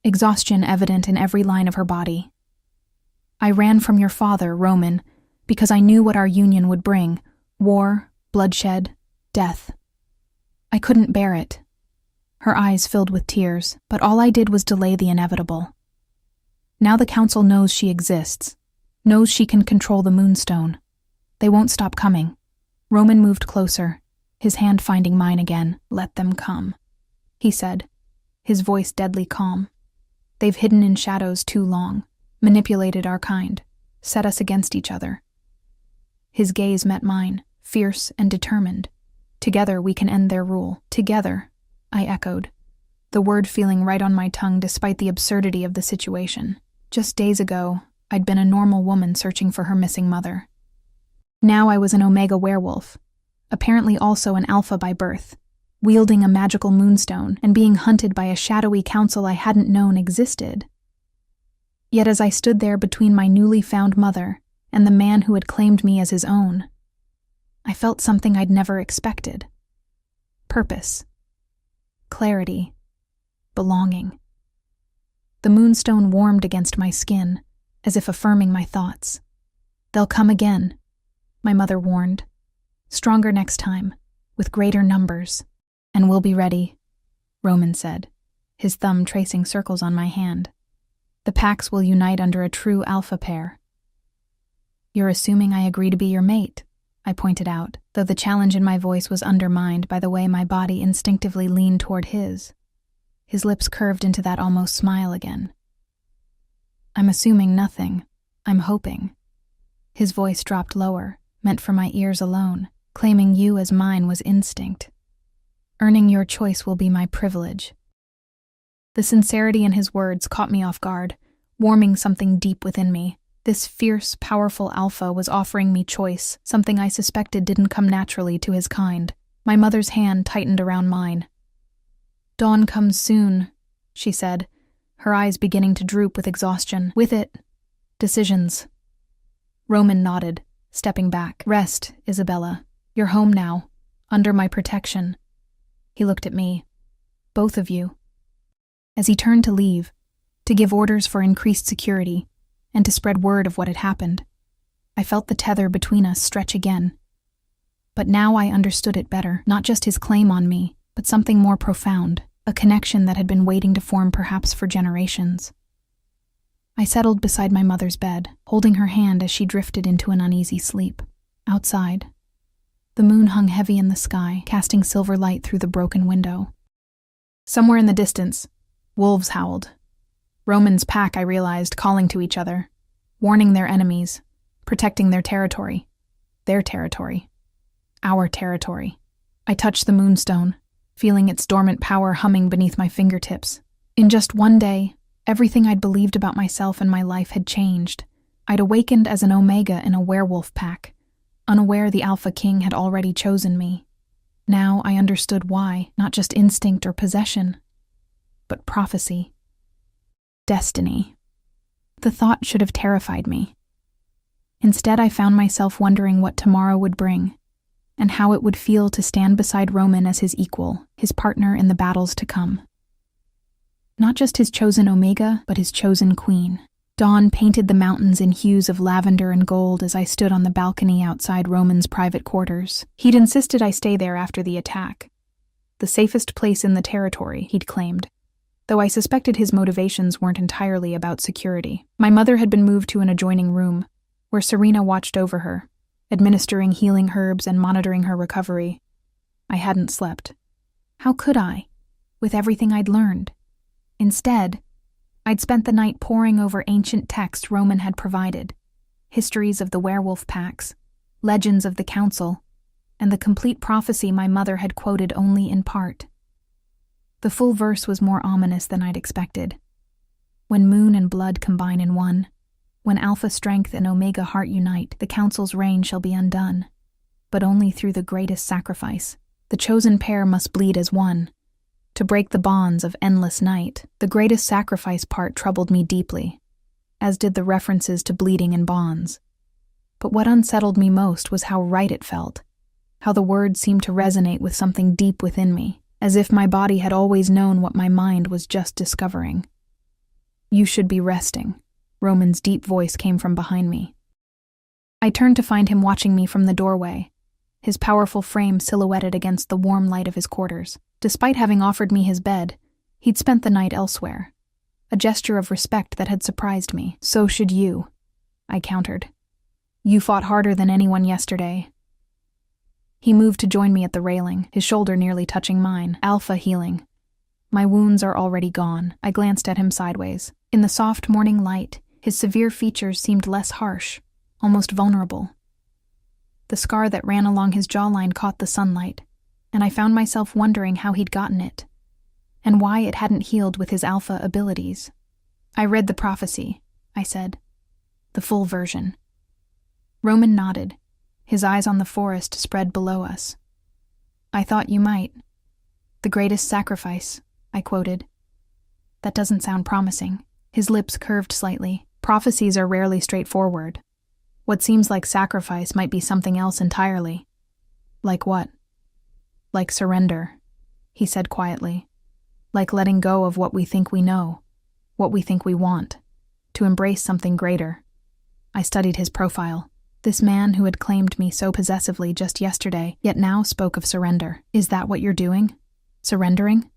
exhaustion evident in every line of her body. "I ran from your father, Roman, because I knew what our union would bring: war, bloodshed, death. I couldn't bear it." Her eyes filled with tears, but all I did was delay the inevitable. "Now the council knows she exists, knows she can control the moonstone. They won't stop coming." Roman moved closer, his hand finding mine again. "Let them come," he said, his voice deadly calm. "They've hidden in shadows too long, manipulated our kind, set us against each other." His gaze met mine, fierce and determined. "Together we can end their rule." "Together," I echoed, the word feeling right on my tongue despite the absurdity of the situation. Just days ago, I'd been a normal woman searching for her missing mother. Now I was an Omega werewolf, apparently also an alpha by birth, wielding a magical moonstone and being hunted by a shadowy council I hadn't known existed. Yet as I stood there between my newly found mother and the man who had claimed me as his own, I felt something I'd never expected. Purpose. Clarity. Belonging. The moonstone warmed against my skin, as if affirming my thoughts. "They'll come again," my mother warned. "Stronger next time, with greater numbers. And we'll be ready," Roman said, his thumb tracing circles on my hand. "The packs will unite under a true alpha pair." "You're assuming I agree to be your mate," I pointed out, though the challenge in my voice was undermined by the way my body instinctively leaned toward his. His lips curved into that almost smile again. "I'm assuming nothing. I'm hoping." His voice dropped lower, meant for my ears alone, claiming you as mine was instinct. "Earning your choice will be my privilege." The sincerity in his words caught me off guard, warming something deep within me. This fierce, powerful alpha was offering me choice, something I suspected didn't come naturally to his kind. My mother's hand tightened around mine. "Dawn comes soon," she said, her eyes beginning to droop with exhaustion. "With it, decisions." Roman nodded, stepping back. "Rest, Isabella. You're home now, under my protection." He looked at me. "Both of you." As he turned to leave, to give orders for increased security, and to spread word of what had happened, I felt the tether between us stretch again. But now I understood it better, not just his claim on me, but something more profound, a connection that had been waiting to form perhaps for generations. I settled beside my mother's bed, holding her hand as she drifted into an uneasy sleep. Outside, the moon hung heavy in the sky, casting silver light through the broken window. Somewhere in the distance, wolves howled. Roman's pack, I realized, calling to each other, warning their enemies, protecting their territory. Their territory. Our territory. I touched the moonstone, feeling its dormant power humming beneath my fingertips. In just one day, everything I'd believed about myself and my life had changed. I'd awakened as an omega in a werewolf pack, unaware the Alpha King had already chosen me. Now I understood why, not just instinct or possession, but prophecy. Destiny. The thought should have terrified me. Instead, I found myself wondering what tomorrow would bring, and how it would feel to stand beside Roman as his equal, his partner in the battles to come. Not just his chosen Omega, but his chosen queen. Dawn painted the mountains in hues of lavender and gold as I stood on the balcony outside Roman's private quarters. He'd insisted I stay there after the attack. The safest place in the territory, he'd claimed, though I suspected his motivations weren't entirely about security. My mother had been moved to an adjoining room, where Serena watched over her, administering healing herbs and monitoring her recovery. I hadn't slept. How could I, with everything I'd learned? Instead, I'd spent the night poring over ancient texts Roman had provided, histories of the werewolf packs, legends of the council, and the complete prophecy my mother had quoted only in part. The full verse was more ominous than I'd expected. When moon and blood combine in one, when alpha strength and omega heart unite, the council's reign shall be undone. But only through the greatest sacrifice. The chosen pair must bleed as one. To break the bonds of endless night, the greatest sacrifice part troubled me deeply, as did the references to bleeding in bonds. But what unsettled me most was how right it felt, how the words seemed to resonate with something deep within me, as if my body had always known what my mind was just discovering. "You should be resting," Roman's deep voice came from behind me. I turned to find him watching me from the doorway, his powerful frame silhouetted against the warm light of his quarters. Despite having offered me his bed, he'd spent the night elsewhere, a gesture of respect that had surprised me. "So should you," I countered. "You fought harder than anyone yesterday." He moved to join me at the railing, his shoulder nearly touching mine. "Alpha healing. My wounds are already gone." I glanced at him sideways. In the soft morning light, his severe features seemed less harsh, almost vulnerable. The scar that ran along his jawline caught the sunlight, and I found myself wondering how he'd gotten it, and why it hadn't healed with his alpha abilities. "I read the prophecy," I said. "The full version." Roman nodded, his eyes on the forest spread below us. "I thought you might." The greatest sacrifice, I quoted. That doesn't sound promising. His lips curved slightly. Prophecies are rarely straightforward. What seems like sacrifice might be something else entirely. Like what? Like surrender, he said quietly. Like letting go of what we think we know, what we think we want, to embrace something greater. I studied his profile. This man who had claimed me so possessively just yesterday, yet now spoke of surrender. Is that what you're doing? Surrendering?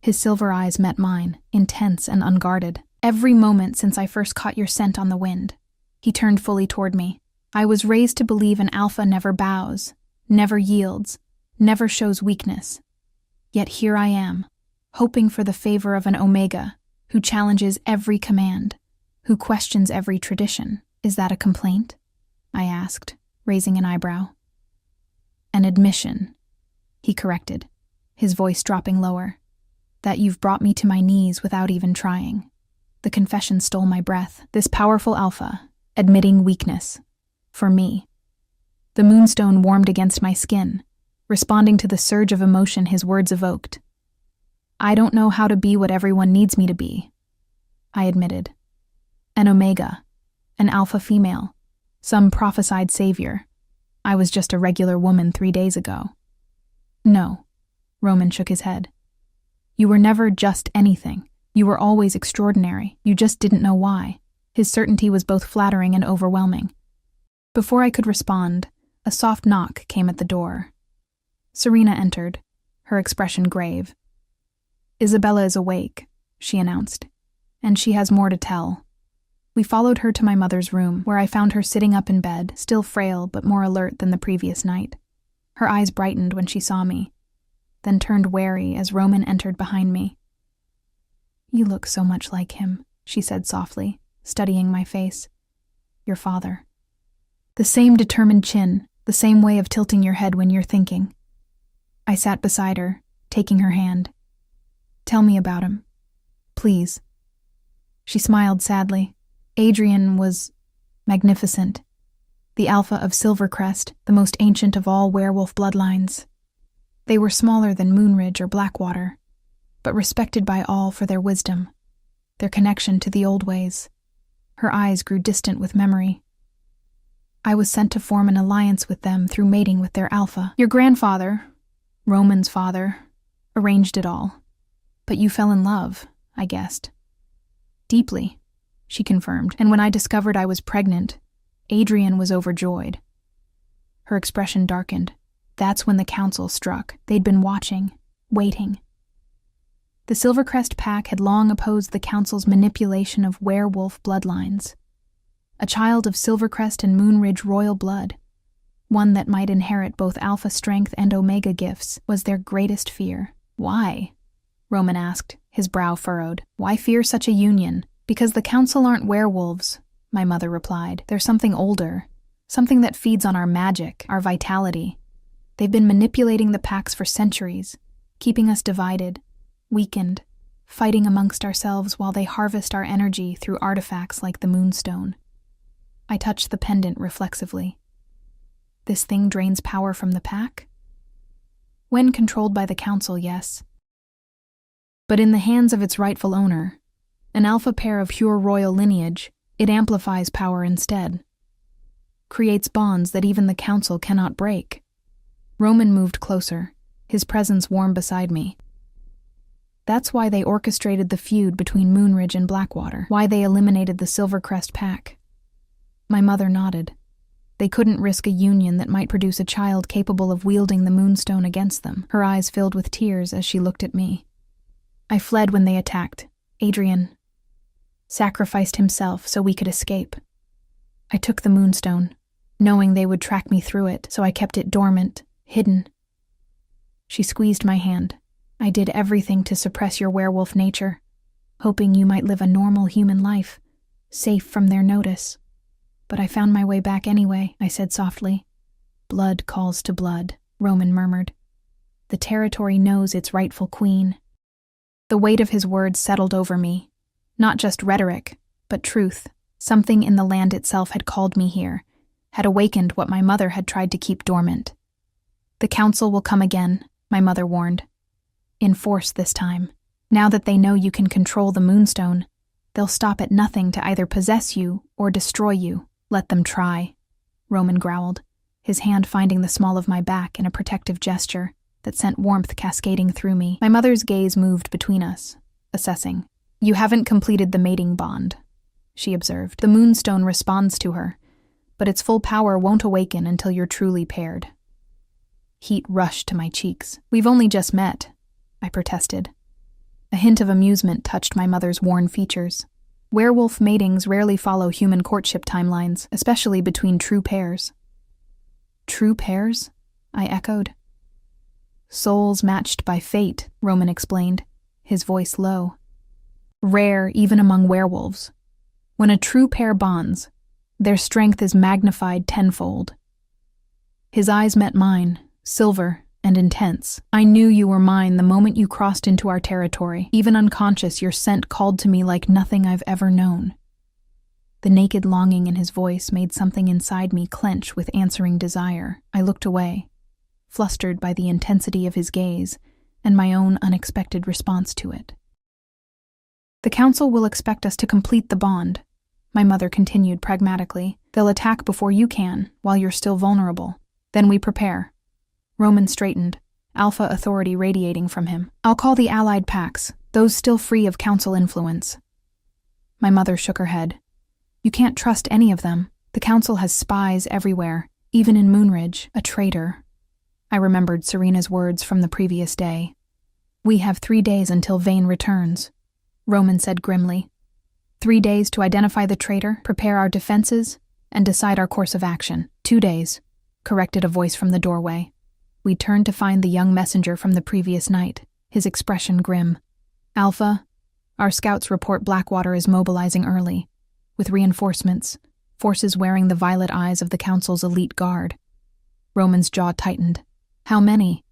His silver eyes met mine, intense and unguarded. Every moment since I first caught your scent on the wind. He turned fully toward me. I was raised to believe an alpha never bows, never yields, never shows weakness. Yet here I am, hoping for the favor of an omega, who challenges every command, who questions every tradition. Is that a complaint? I asked, raising an eyebrow. An admission, he corrected, his voice dropping lower. That you've brought me to my knees without even trying. The confession stole my breath. This powerful alpha, admitting weakness. For me. The moonstone warmed against my skin, responding to the surge of emotion his words evoked. I don't know how to be what everyone needs me to be, I admitted. An omega, an alpha female, some prophesied savior. I was just a regular woman 3 days ago. No, Roman shook his head. You were never just anything. You were always extraordinary. You just didn't know why. His certainty was both flattering and overwhelming. Before I could respond, a soft knock came at the door. Serena entered, her expression grave. Isabella is awake, she announced, and she has more to tell. We followed her to my mother's room, where I found her sitting up in bed, still frail but more alert than the previous night. Her eyes brightened when she saw me, then turned wary as Roman entered behind me. You look so much like him, she said softly, studying my face. Your father. The same determined chin, the same way of tilting your head when you're thinking. I sat beside her, taking her hand. Tell me about him. Please. She smiled sadly. Adrian was magnificent. The alpha of Silvercrest, the most ancient of all werewolf bloodlines. They were smaller than Moonridge or Blackwater, but respected by all for their wisdom, their connection to the old ways. Her eyes grew distant with memory. I was sent to form an alliance with them through mating with their alpha. Your grandfather, Roman's father, arranged it all. But you fell in love, I guessed. Deeply, she confirmed, and when I discovered I was pregnant, Adrian was overjoyed. Her expression darkened. That's when the council struck. They'd been watching, waiting. The Silvercrest pack had long opposed the council's manipulation of werewolf bloodlines. A child of Silvercrest and Moonridge royal blood, one that might inherit both alpha strength and omega gifts, was their greatest fear. Why? Roman asked, his brow furrowed. Why fear such a union? Because the council aren't werewolves, my mother replied. They're something older, something that feeds on our magic, our vitality. They've been manipulating the packs for centuries, keeping us divided, weakened, fighting amongst ourselves while they harvest our energy through artifacts like the Moonstone. I touched the pendant reflexively. This thing drains power from the pack? When controlled by the council, yes. But in the hands of its rightful owner, an alpha pair of pure royal lineage, it amplifies power instead. Creates bonds that even the council cannot break. Roman moved closer, his presence warm beside me. That's why they orchestrated the feud between Moonridge and Blackwater, why they eliminated the Silvercrest pack. My mother nodded. They couldn't risk a union that might produce a child capable of wielding the Moonstone against them. Her eyes filled with tears as she looked at me. I fled when they attacked. Adrian sacrificed himself so we could escape. I took the Moonstone, knowing they would track me through it, so I kept it dormant, hidden. She squeezed my hand. I did everything to suppress your werewolf nature, hoping you might live a normal human life, safe from their notice. But I found my way back anyway, I said softly. Blood calls to blood, Roman murmured. The territory knows its rightful queen. The weight of his words settled over me. Not just rhetoric, but truth. Something in the land itself had called me here, had awakened what my mother had tried to keep dormant. The council will come again, my mother warned. In force this time. Now that they know you can control the moonstone, they'll stop at nothing to either possess you or destroy you. Let them try, Roman growled, his hand finding the small of my back in a protective gesture that sent warmth cascading through me. My mother's gaze moved between us, assessing. You haven't completed the mating bond, she observed. The moonstone responds to her, but its full power won't awaken until you're truly paired. Heat rushed to my cheeks. We've only just met, I protested. A hint of amusement touched my mother's worn features. Werewolf matings rarely follow human courtship timelines, especially between true pairs. True pairs? I echoed. Souls matched by fate, Roman explained, his voice low. Rare even among werewolves. When a true pair bonds, their strength is magnified tenfold. His eyes met mine, silver and intense. I knew you were mine the moment you crossed into our territory. Even unconscious, your scent called to me like nothing I've ever known. The naked longing in his voice made something inside me clench with answering desire. I looked away, flustered by the intensity of his gaze and my own unexpected response to it. The council will expect us to complete the bond, my mother continued pragmatically. They'll attack before you can, while you're still vulnerable. Then we prepare. Roman straightened, alpha authority radiating from him. I'll call the allied packs, those still free of council influence. My mother shook her head. You can't trust any of them. The council has spies everywhere, even in Moonridge, a traitor. I remembered Serena's words from the previous day. We have 3 days until Vane returns, Roman said grimly. 3 days to identify the traitor, prepare our defenses, and decide our course of action. 2 days, corrected a voice from the doorway. We turned to find the young messenger from the previous night, his expression grim. Alpha, our scouts report Blackwater is mobilizing early, with reinforcements, forces wearing the violet eyes of the council's elite guard. Roman's jaw tightened. How many?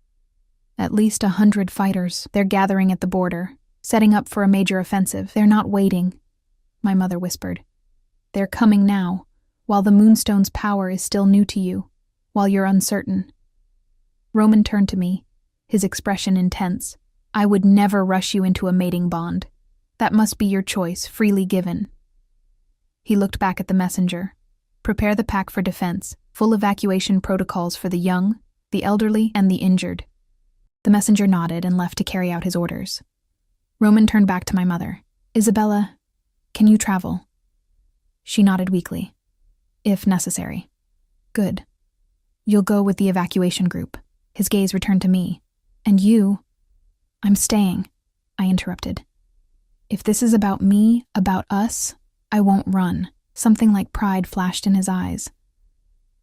At least 100 fighters. They're gathering at the border, setting up for a major offensive. They're not waiting, my mother whispered. They're coming now, while the moonstone's power is still new to you, while you're uncertain. Roman turned to me, his expression intense. I would never rush you into a mating bond. That must be your choice, freely given. He looked back at the messenger. Prepare the pack for defense, full evacuation protocols for the young, the elderly, and the injured. The messenger nodded and left to carry out his orders. Roman turned back to my mother. Isabella, can you travel? She nodded weakly. If necessary. Good. You'll go with the evacuation group. His gaze returned to me. And you? I'm staying, I interrupted. If this is about me, about us, I won't run. Something like pride flashed in his eyes.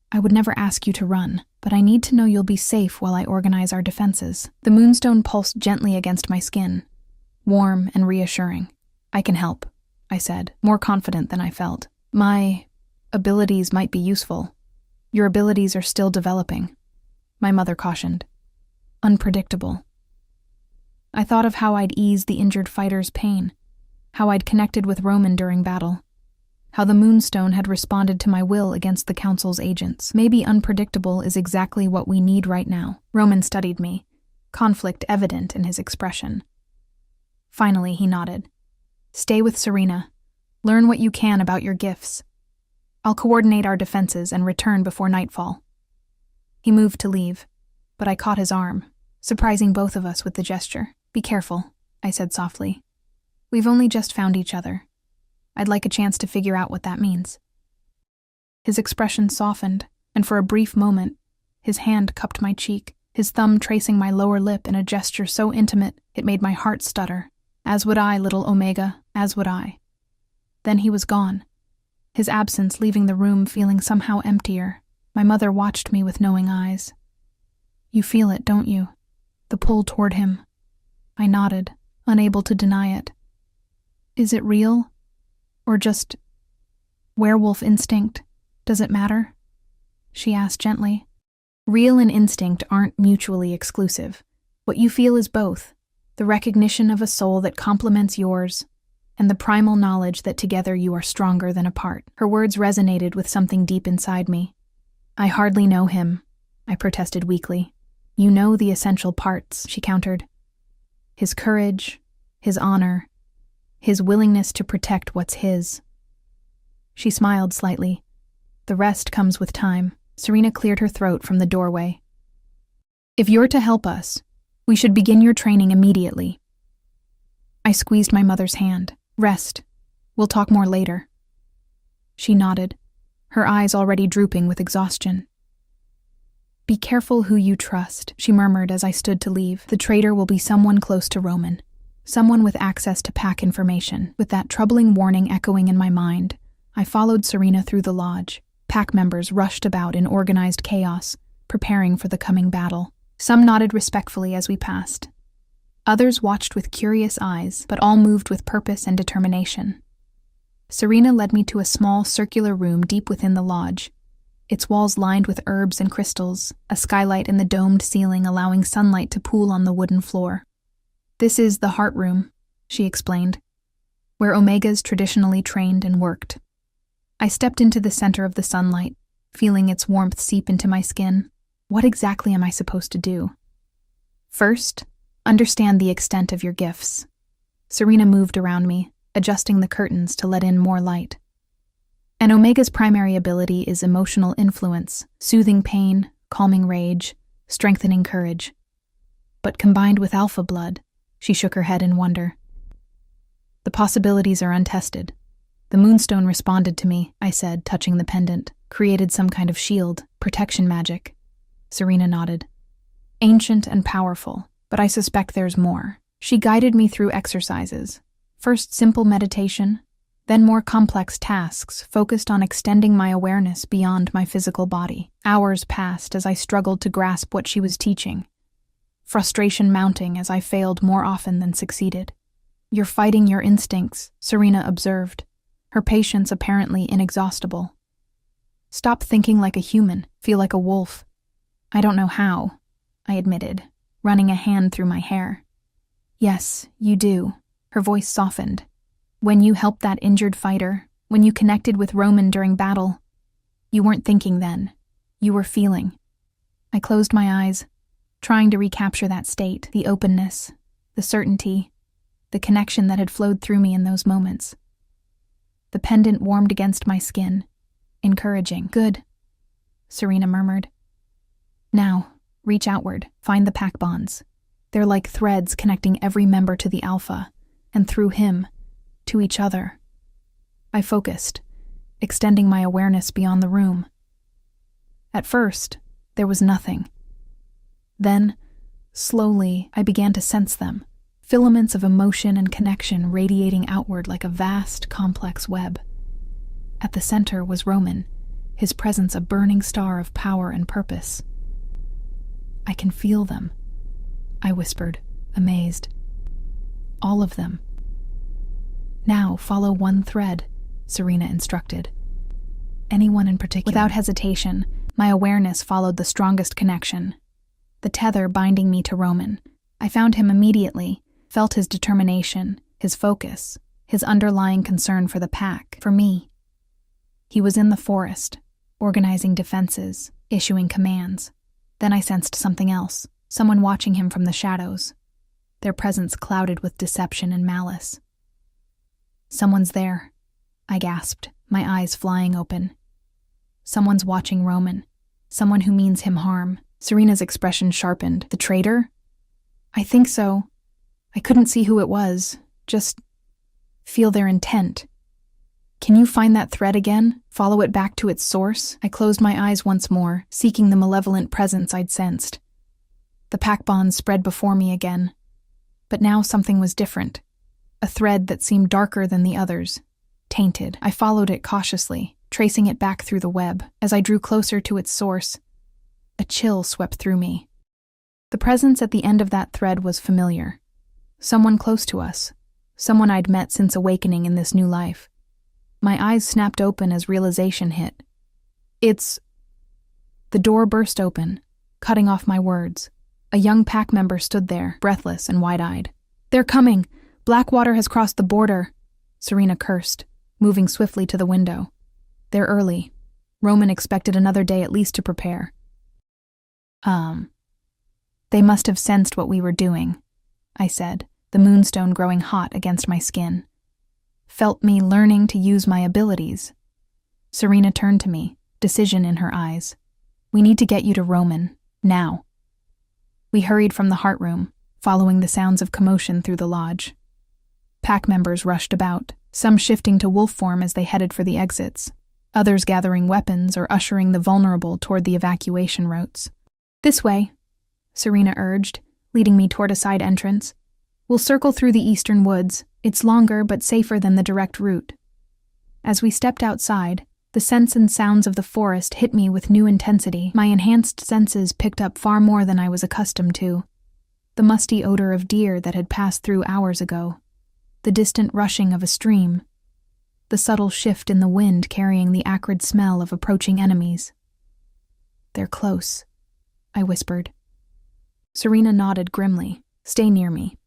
I would never ask you to run, but I need to know you'll be safe while I organize our defenses. The moonstone pulsed gently against my skin, warm and reassuring. I can help, I said, more confident than I felt. My abilities might be useful. Your abilities are still developing, my mother cautioned. Unpredictable. I thought of how I'd eased the injured fighter's pain, how I'd connected with Roman during battle, how the moonstone had responded to my will against the council's agents. Maybe unpredictable is exactly what we need right now. Roman studied me, conflict evident in his expression. Finally, he nodded. Stay with Serena. Learn what you can about your gifts. I'll coordinate our defenses and return before nightfall. He moved to leave, but I caught his arm, surprising both of us with the gesture. Be careful, I said softly. We've only just found each other. I'd like a chance to figure out what that means. His expression softened, and for a brief moment, his hand cupped my cheek, his thumb tracing my lower lip in a gesture so intimate it made my heart stutter. As would I, little Omega, as would I. Then he was gone, his absence leaving the room feeling somehow emptier. My mother watched me with knowing eyes. You feel it, don't you? The pull toward him. I nodded, unable to deny it. Is it real? Or just werewolf instinct? Does it matter? She asked gently. Real and instinct aren't mutually exclusive. What you feel is both, the recognition of a soul that complements yours, and the primal knowledge that together you are stronger than apart. Her words resonated with something deep inside me. I hardly know him, I protested weakly. You know the essential parts, she countered. his courage, his honor, his willingness to protect what's his. She smiled slightly. The rest comes with time. Serena cleared her throat from the doorway. If you're to help us, we should begin your training immediately. I squeezed my mother's hand. Rest. We'll talk more later. She nodded, her eyes already drooping with exhaustion. Be careful who you trust, she murmured as I stood to leave. The traitor will be someone close to Roman, someone with access to pack information. With that troubling warning echoing in my mind, I followed Serena through the lodge. Pack members rushed about in organized chaos, preparing for the coming battle. Some nodded respectfully as we passed. Others watched with curious eyes, but all moved with purpose and determination. Serena led me to a small circular room deep within the lodge, its walls lined with herbs and crystals, a skylight in the domed ceiling allowing sunlight to pool on the wooden floor. This is the heart room, she explained, where Omegas traditionally trained and worked. I stepped into the center of the sunlight, feeling its warmth seep into my skin. What exactly am I supposed to do? First, understand the extent of your gifts. Serena moved around me, adjusting the curtains to let in more light. An Omega's primary ability is emotional influence, soothing pain, calming rage, strengthening courage. But combined with alpha blood, she shook her head in wonder. The possibilities are untested. The moonstone responded to me, I said, touching the pendant, created some kind of shield, protection magic. Serena nodded. Ancient and powerful, but I suspect there's more. She guided me through exercises. First simple meditation, then more complex tasks focused on extending my awareness beyond my physical body. Hours passed as I struggled to grasp what she was teaching, frustration mounting as I failed more often than succeeded. You're fighting your instincts, Serena observed, her patience apparently inexhaustible. Stop thinking like a human, feel like a wolf. I don't know how, I admitted, running a hand through my hair. Yes, you do. Her voice softened. When you helped that injured fighter, when you connected with Roman during battle, you weren't thinking then. You were feeling. I closed my eyes, trying to recapture that state, the openness, the certainty, the connection that had flowed through me in those moments. The pendant warmed against my skin, encouraging. Good, Serena murmured. Now, reach outward, find the pack bonds. They're like threads connecting every member to the alpha, and through him, to each other. I focused, extending my awareness beyond the room. At first, there was nothing. Then, slowly, I began to sense them, filaments of emotion and connection radiating outward like a vast, complex web. At the center was Roman, his presence a burning star of power and purpose. I can feel them, I whispered, amazed. All of them. Now follow one thread, Serena instructed. Anyone in particular? Without hesitation, my awareness followed the strongest connection. The tether binding me to Roman. I found him immediately, felt his determination, his focus, his underlying concern for the pack, for me. He was in the forest, organizing defenses, issuing commands. Then I sensed something else, someone watching him from the shadows, their presence clouded with deception and malice. Someone's there, I gasped, my eyes flying open. Someone's watching Roman, someone who means him harm. Serena's expression sharpened. The traitor? I think so. I couldn't see who it was, just feel their intent. Can you find that thread again? Follow it back to its source? I closed my eyes once more, seeking the malevolent presence I'd sensed. The pack bonds spread before me again. But now something was different. A thread that seemed darker than the others. Tainted. I followed it cautiously, tracing it back through the web. As I drew closer to its source, a chill swept through me. The presence at the end of that thread was familiar. Someone close to us. Someone I'd met since awakening in this new life. My eyes snapped open as realization hit. It's... The door burst open, cutting off my words. A young pack member stood there, breathless and wide-eyed. They're coming! Blackwater has crossed the border! Serena cursed, moving swiftly to the window. They're early. Roman expected another day at least to prepare. They must have sensed what we were doing, I said, the moonstone growing hot against my skin. Felt me learning to use my abilities. Serena turned to me, decision in her eyes. We need to get you to Roman, now. We hurried from the heart room, following the sounds of commotion through the lodge. Pack members rushed about, some shifting to wolf form as they headed for the exits, others gathering weapons or ushering the vulnerable toward the evacuation routes. This way, Serena urged, leading me toward a side entrance. We'll circle through the eastern woods. It's longer but safer than the direct route. As we stepped outside, the scents and sounds of the forest hit me with new intensity. My enhanced senses picked up far more than I was accustomed to. The musty odor of deer that had passed through hours ago, the distant rushing of a stream, the subtle shift in the wind carrying the acrid smell of approaching enemies. They're close, I whispered. Serena nodded grimly. Stay near me.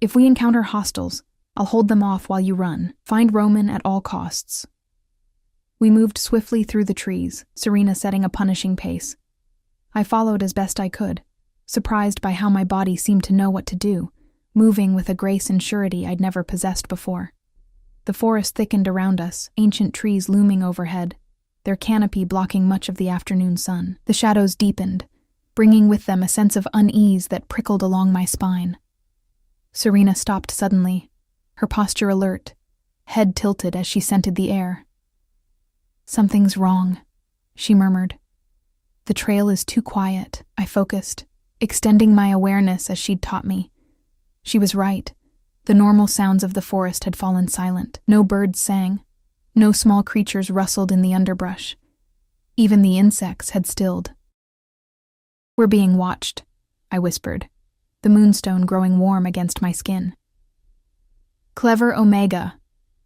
If we encounter hostiles, I'll hold them off while you run. Find Roman at all costs. We moved swiftly through the trees, Serena setting a punishing pace. I followed as best I could, surprised by how my body seemed to know what to do, moving with a grace and surety I'd never possessed before. The forest thickened around us, ancient trees looming overhead, their canopy blocking much of the afternoon sun. The shadows deepened, bringing with them a sense of unease that prickled along my spine. Serena stopped suddenly, her posture alert, head tilted as she scented the air. Something's wrong, she murmured. The trail is too quiet, I focused, extending my awareness as she'd taught me. She was right. The normal sounds of the forest had fallen silent. No birds sang. No small creatures rustled in the underbrush. Even the insects had stilled. We're being watched, I whispered, the moonstone growing warm against my skin. Clever Omega,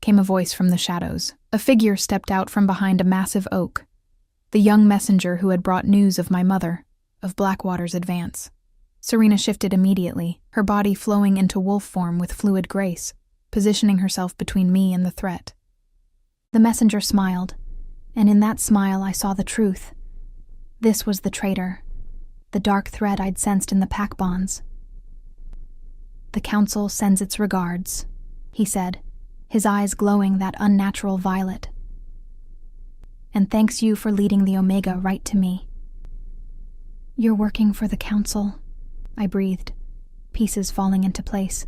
came a voice from the shadows. A figure stepped out from behind a massive oak, the young messenger who had brought news of my mother, of Blackwater's advance. Serena shifted immediately, her body flowing into wolf form with fluid grace, positioning herself between me and the threat. The messenger smiled, and in that smile I saw the truth. This was the traitor, the dark thread I'd sensed in the pack bonds. The council sends its regards, he said, his eyes glowing that unnatural violet. And thanks you for leading the Omega right to me. You're working for the council, I breathed, pieces falling into place.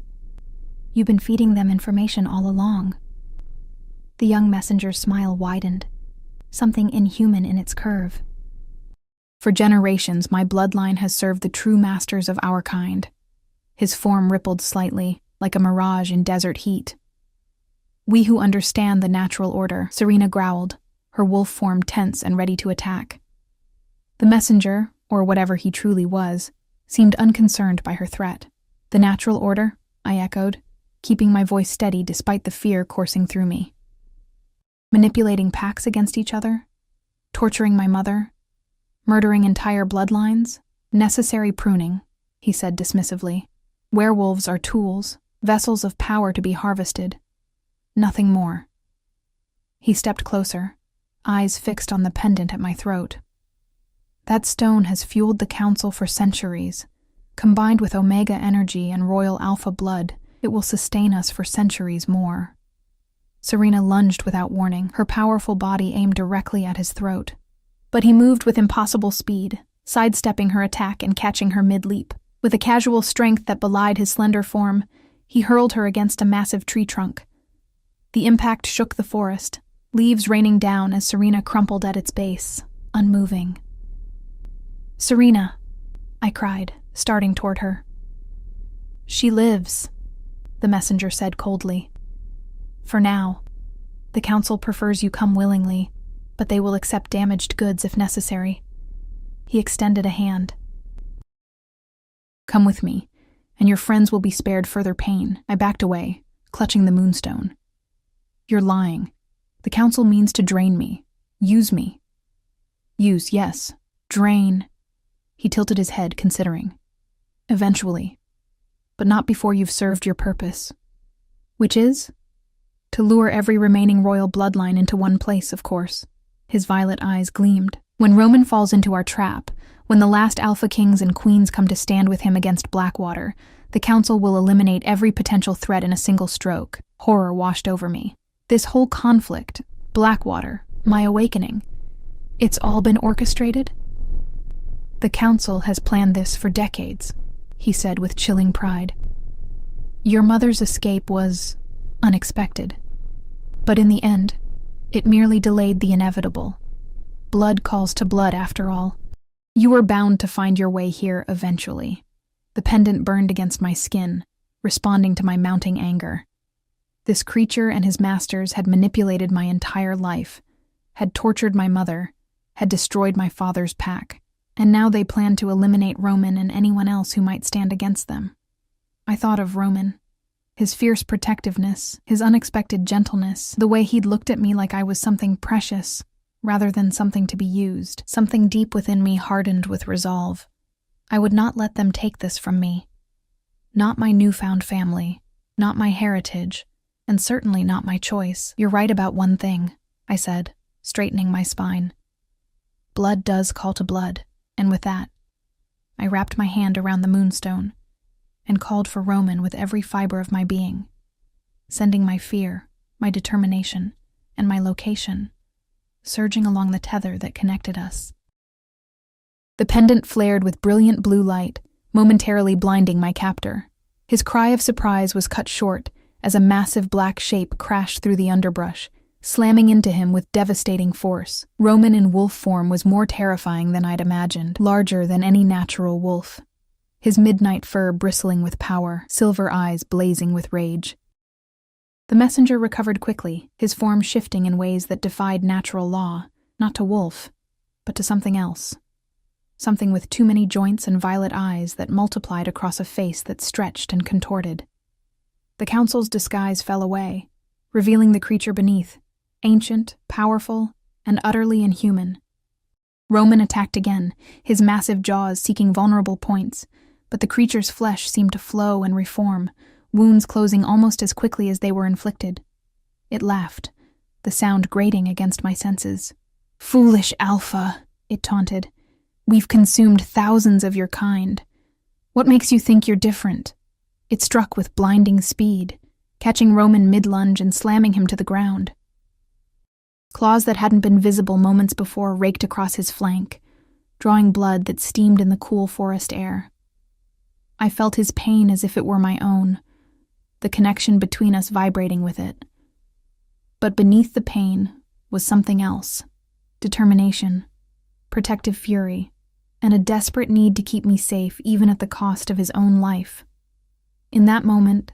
You've been feeding them information all along. The young messenger's smile widened, something inhuman in its curve. For generations, my bloodline has served the true masters of our kind. His form rippled slightly, like a mirage in desert heat. We who understand the natural order, Serena growled, her wolf form tense and ready to attack. The messenger, or whatever he truly was, seemed unconcerned by her threat. The natural order, I echoed, keeping my voice steady despite the fear coursing through me. Manipulating packs against each other? Torturing my mother? Murdering entire bloodlines? Necessary pruning, he said dismissively. Werewolves are tools, vessels of power to be harvested. Nothing more. He stepped closer, eyes fixed on the pendant at my throat. That stone has fueled the council for centuries. Combined with Omega energy and Royal Alpha blood, it will sustain us for centuries more. Serena lunged without warning, her powerful body aimed directly at his throat. But he moved with impossible speed, sidestepping her attack and catching her mid-leap. With a casual strength that belied his slender form, he hurled her against a massive tree trunk. The impact shook the forest, leaves raining down as Serena crumpled at its base, unmoving. "Serena," I cried, starting toward her. "She lives," the messenger said coldly. "For now. The council prefers you come willingly, but they will accept damaged goods if necessary." He extended a hand. "Come with me, and your friends will be spared further pain." I backed away, clutching the moonstone. "You're lying. The council means to drain me. Use me." "Use, yes. Drain." He tilted his head, considering. "Eventually. But not before you've served your purpose." "Which is?" "To lure every remaining royal bloodline into one place, of course." His violet eyes gleamed. "When Roman falls into our trap, When the last alpha kings and queens come to stand with him against Blackwater, the council will eliminate every potential threat in a single stroke. Horror washed over me. This whole conflict, Blackwater, my awakening, it's all been orchestrated? The council has planned this for decades, he said with chilling pride. Your mother's escape was unexpected, but in the end, it merely delayed the inevitable. Blood calls to blood, after all. You were bound to find your way here eventually. The pendant burned against my skin, responding to my mounting anger. This creature and his masters had manipulated my entire life, had tortured my mother, had destroyed my father's pack, and now they planned to eliminate Roman and anyone else who might stand against them. I thought of Roman, his fierce protectiveness, his unexpected gentleness, the way he'd looked at me like I was something precious, rather than something to be used. Something deep within me hardened with resolve. I would not let them take this from me. Not my newfound family, not my heritage, and certainly not my choice. You're right about one thing, I said, straightening my spine. Blood does call to blood, and with that, I wrapped my hand around the moonstone and called for Roman with every fiber of my being, sending my fear, my determination, and my location, surging along the tether that connected us. The pendant flared with brilliant blue light, momentarily blinding my captor. His cry of surprise was cut short as a massive black shape crashed through the underbrush, slamming into him with devastating force. Roman in wolf form was more terrifying than I'd imagined, larger than any natural wolf. His midnight fur bristling with power, silver eyes blazing with rage. The messenger recovered quickly, his form shifting in ways that defied natural law, not to wolf, but to something else. Something with too many joints and violet eyes that multiplied across a face that stretched and contorted. The council's disguise fell away, revealing the creature beneath, ancient, powerful, and utterly inhuman. Roman attacked again, his massive jaws seeking vulnerable points, but the creature's flesh seemed to flow and reform, wounds closing almost as quickly as they were inflicted. It laughed, the sound grating against my senses. "Foolish alpha," it taunted. "We've consumed thousands of your kind. What makes you think you're different?" It struck with blinding speed, catching Roman mid-lunge and slamming him to the ground. Claws that hadn't been visible moments before raked across his flank, drawing blood that steamed in the cool forest air. I felt his pain as if it were my own, the connection between us vibrating with it. But beneath the pain was something else: determination, protective fury, and a desperate need to keep me safe even at the cost of his own life. In that moment,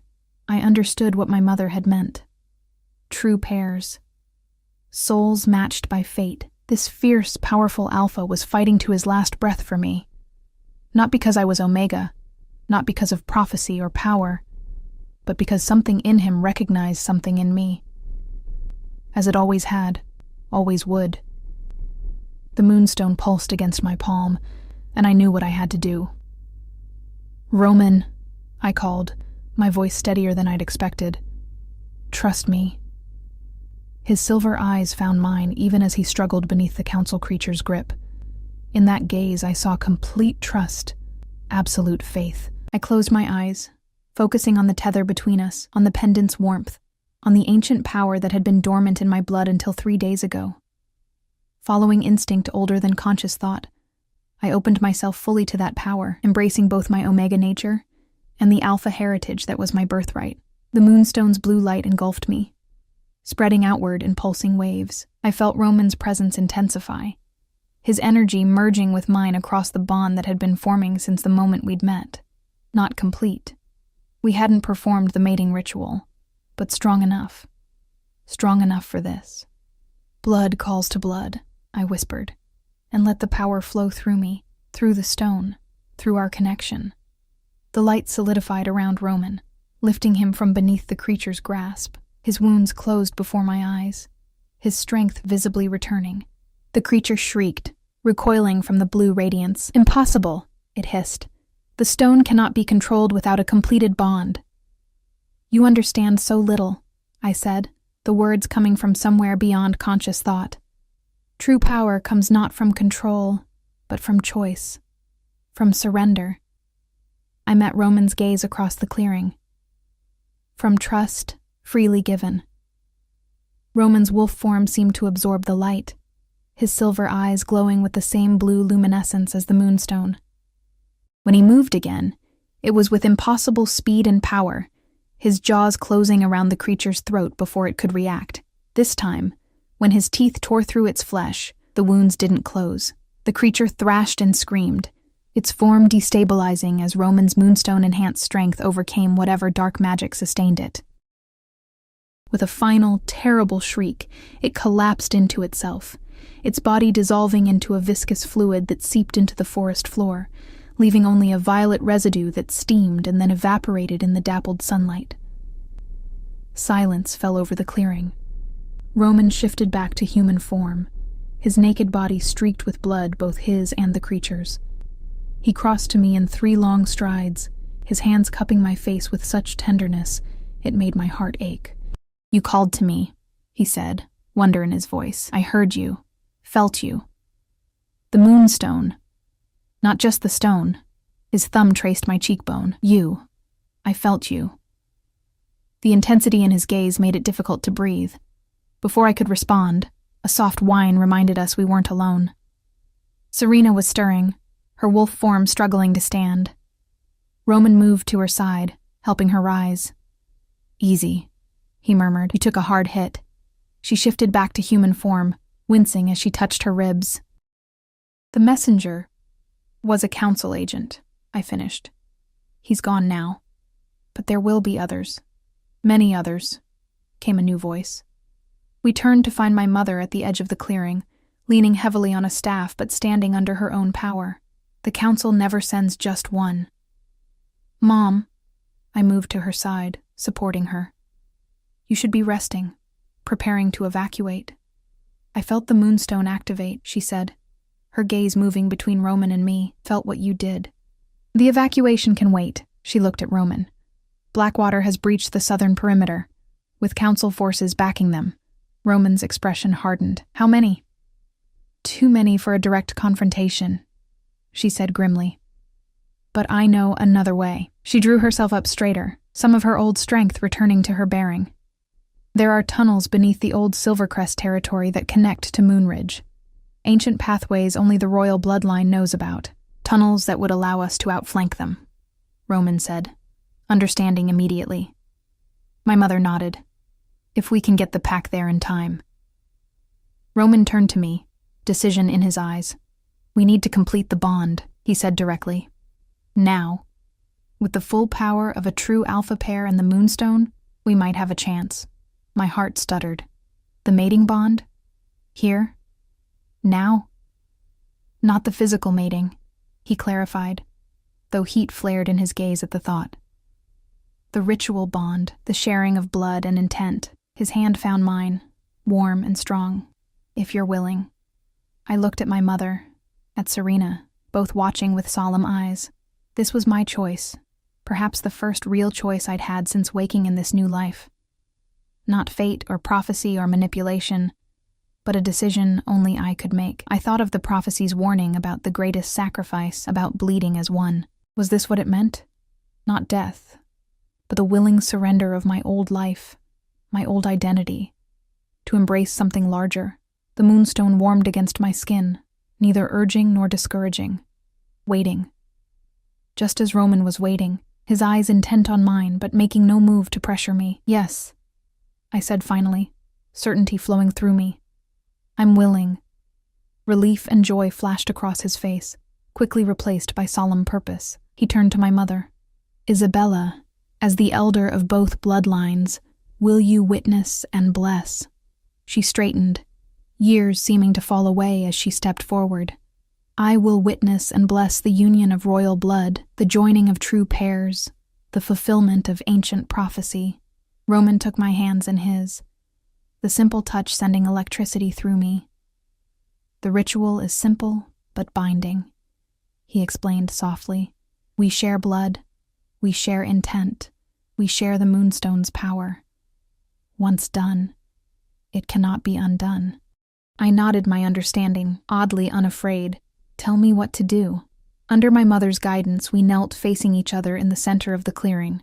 I understood what my mother had meant. True pairs. Souls matched by fate. This fierce, powerful alpha was fighting to his last breath for me. Not because I was Omega, not because of prophecy or power, but because something in him recognized something in me. As it always had, always would. The moonstone pulsed against my palm, and I knew what I had to do. "Roman," I called, my voice steadier than I'd expected. "Trust me." His silver eyes found mine even as he struggled beneath the council creature's grip. In that gaze I saw complete trust, absolute faith. I closed my eyes, focusing on the tether between us, on the pendant's warmth, on the ancient power that had been dormant in my blood until 3 days ago. Following instinct older than conscious thought, I opened myself fully to that power, embracing both my Omega nature and the alpha heritage that was my birthright. The moonstone's blue light engulfed me, spreading outward in pulsing waves. I felt Roman's presence intensify, his energy merging with mine across the bond that had been forming since the moment we'd met. Not complete. We hadn't performed the mating ritual, but strong enough. Strong enough for this. "Blood calls to blood," I whispered, and let the power flow through me, through the stone, through our connection. The light solidified around Roman, lifting him from beneath the creature's grasp. His wounds closed before my eyes, his strength visibly returning. The creature shrieked, recoiling from the blue radiance. "Impossible," it hissed. "The stone cannot be controlled without a completed bond." "You understand so little," I said, the words coming from somewhere beyond conscious thought. "True power comes not from control, but from choice." From surrender. I met Roman's gaze across the clearing. From trust, freely given. Roman's wolf form seemed to absorb the light, his silver eyes glowing with the same blue luminescence as the moonstone. When he moved again, it was with impossible speed and power, his jaws closing around the creature's throat before it could react. This time, when his teeth tore through its flesh, the wounds didn't close. The creature thrashed and screamed, its form destabilizing as Roman's moonstone-enhanced strength overcame whatever dark magic sustained it. With a final, terrible shriek, it collapsed into itself, its body dissolving into a viscous fluid that seeped into the forest floor, leaving only a violet residue that steamed and then evaporated in the dappled sunlight. Silence fell over the clearing. Roman shifted back to human form, his naked body streaked with blood, both his and the creature's. He crossed to me in 3 long strides, his hands cupping my face with such tenderness it made my heart ache. "You called to me," he said, wonder in his voice. "I heard you, felt you. The moonstone. Not just the stone." His thumb traced my cheekbone. "You. I felt you." The intensity in his gaze made it difficult to breathe. Before I could respond, a soft whine reminded us we weren't alone. Serena was stirring, her wolf form struggling to stand. Roman moved to her side, helping her rise. "Easy," he murmured. "You took a hard hit." She shifted back to human form, wincing as she touched her ribs. "The messenger was a council agent," I finished. "He's gone now. But there will be others. Many others," came a new voice. We turned to find my mother at the edge of the clearing, leaning heavily on a staff but standing under her own power. The council never sends just one. "Mom," I moved to her side, supporting her. "You should be resting, preparing to evacuate." "I felt the moonstone activate," she said, her gaze moving between Roman and me. "Felt what you did." "The evacuation can wait," she looked at Roman. "Blackwater has breached the southern perimeter, with council forces backing them." Roman's expression hardened. "How many?" "Too many for a direct confrontation," she said grimly. "But I know another way." She drew herself up straighter, some of her old strength returning to her bearing. "There are tunnels beneath the old Silvercrest territory that connect to Moonridge. Ancient pathways only the royal bloodline knows about. Tunnels that would allow us to outflank them," Roman said, understanding immediately. My mother nodded. "If we can get the pack there in time." Roman turned to me, decision in his eyes. "We need to complete the bond," he said directly. "Now. With the full power of a true alpha pair and the moonstone, we might have a chance." My heart stuttered. "The mating bond? Here? Now?" "Not the physical mating," he clarified, though heat flared in his gaze at the thought. "The ritual bond, the sharing of blood and intent." His hand found mine, warm and strong. "If you're willing." I looked at my mother, at Serena, both watching with solemn eyes. This was my choice, perhaps the first real choice I'd had since waking in this new life. Not fate or prophecy or manipulation, but a decision only I could make. I thought of the prophecy's warning about the greatest sacrifice, about bleeding as one. Was this what it meant? Not death, but the willing surrender of my old life, my old identity, to embrace something larger. The moonstone warmed against my skin, neither urging nor discouraging, waiting. Just as Roman was waiting, his eyes intent on mine but making no move to pressure me. "Yes," I said finally, certainty flowing through me. "I'm willing." Relief and joy flashed across his face, quickly replaced by solemn purpose. He turned to my mother. "Isabella, as the elder of both bloodlines, will you witness and bless?" She straightened, years seeming to fall away as she stepped forward. "I will witness and bless the union of royal blood, the joining of true pairs, the fulfillment of ancient prophecy." Roman took my hands in his, the simple touch sending electricity through me. "The ritual is simple but binding," he explained softly. "We share blood, we share intent, we share the moonstone's power. Once done, it cannot be undone." I nodded my understanding, oddly unafraid. "Tell me what to do." Under my mother's guidance, we knelt facing each other in the center of the clearing.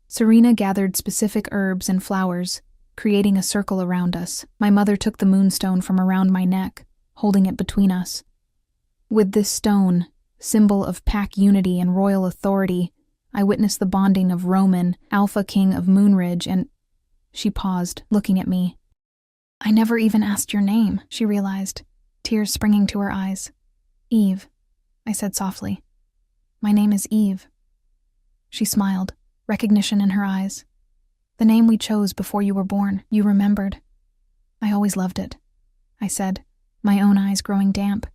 Serena gathered specific herbs and flowers, creating a circle around us. My mother took the moonstone from around my neck, holding it between us. With this stone, symbol of pack unity and royal authority, I witnessed the bonding of Roman, Alpha King of Moonridge, and... She paused, looking at me. I never even asked your name, she realized, tears springing to her eyes. Eve, I said softly. My name is Eve. She smiled, recognition in her eyes. The name we chose before you were born, you remembered. I always loved it, I said, my own eyes growing damp.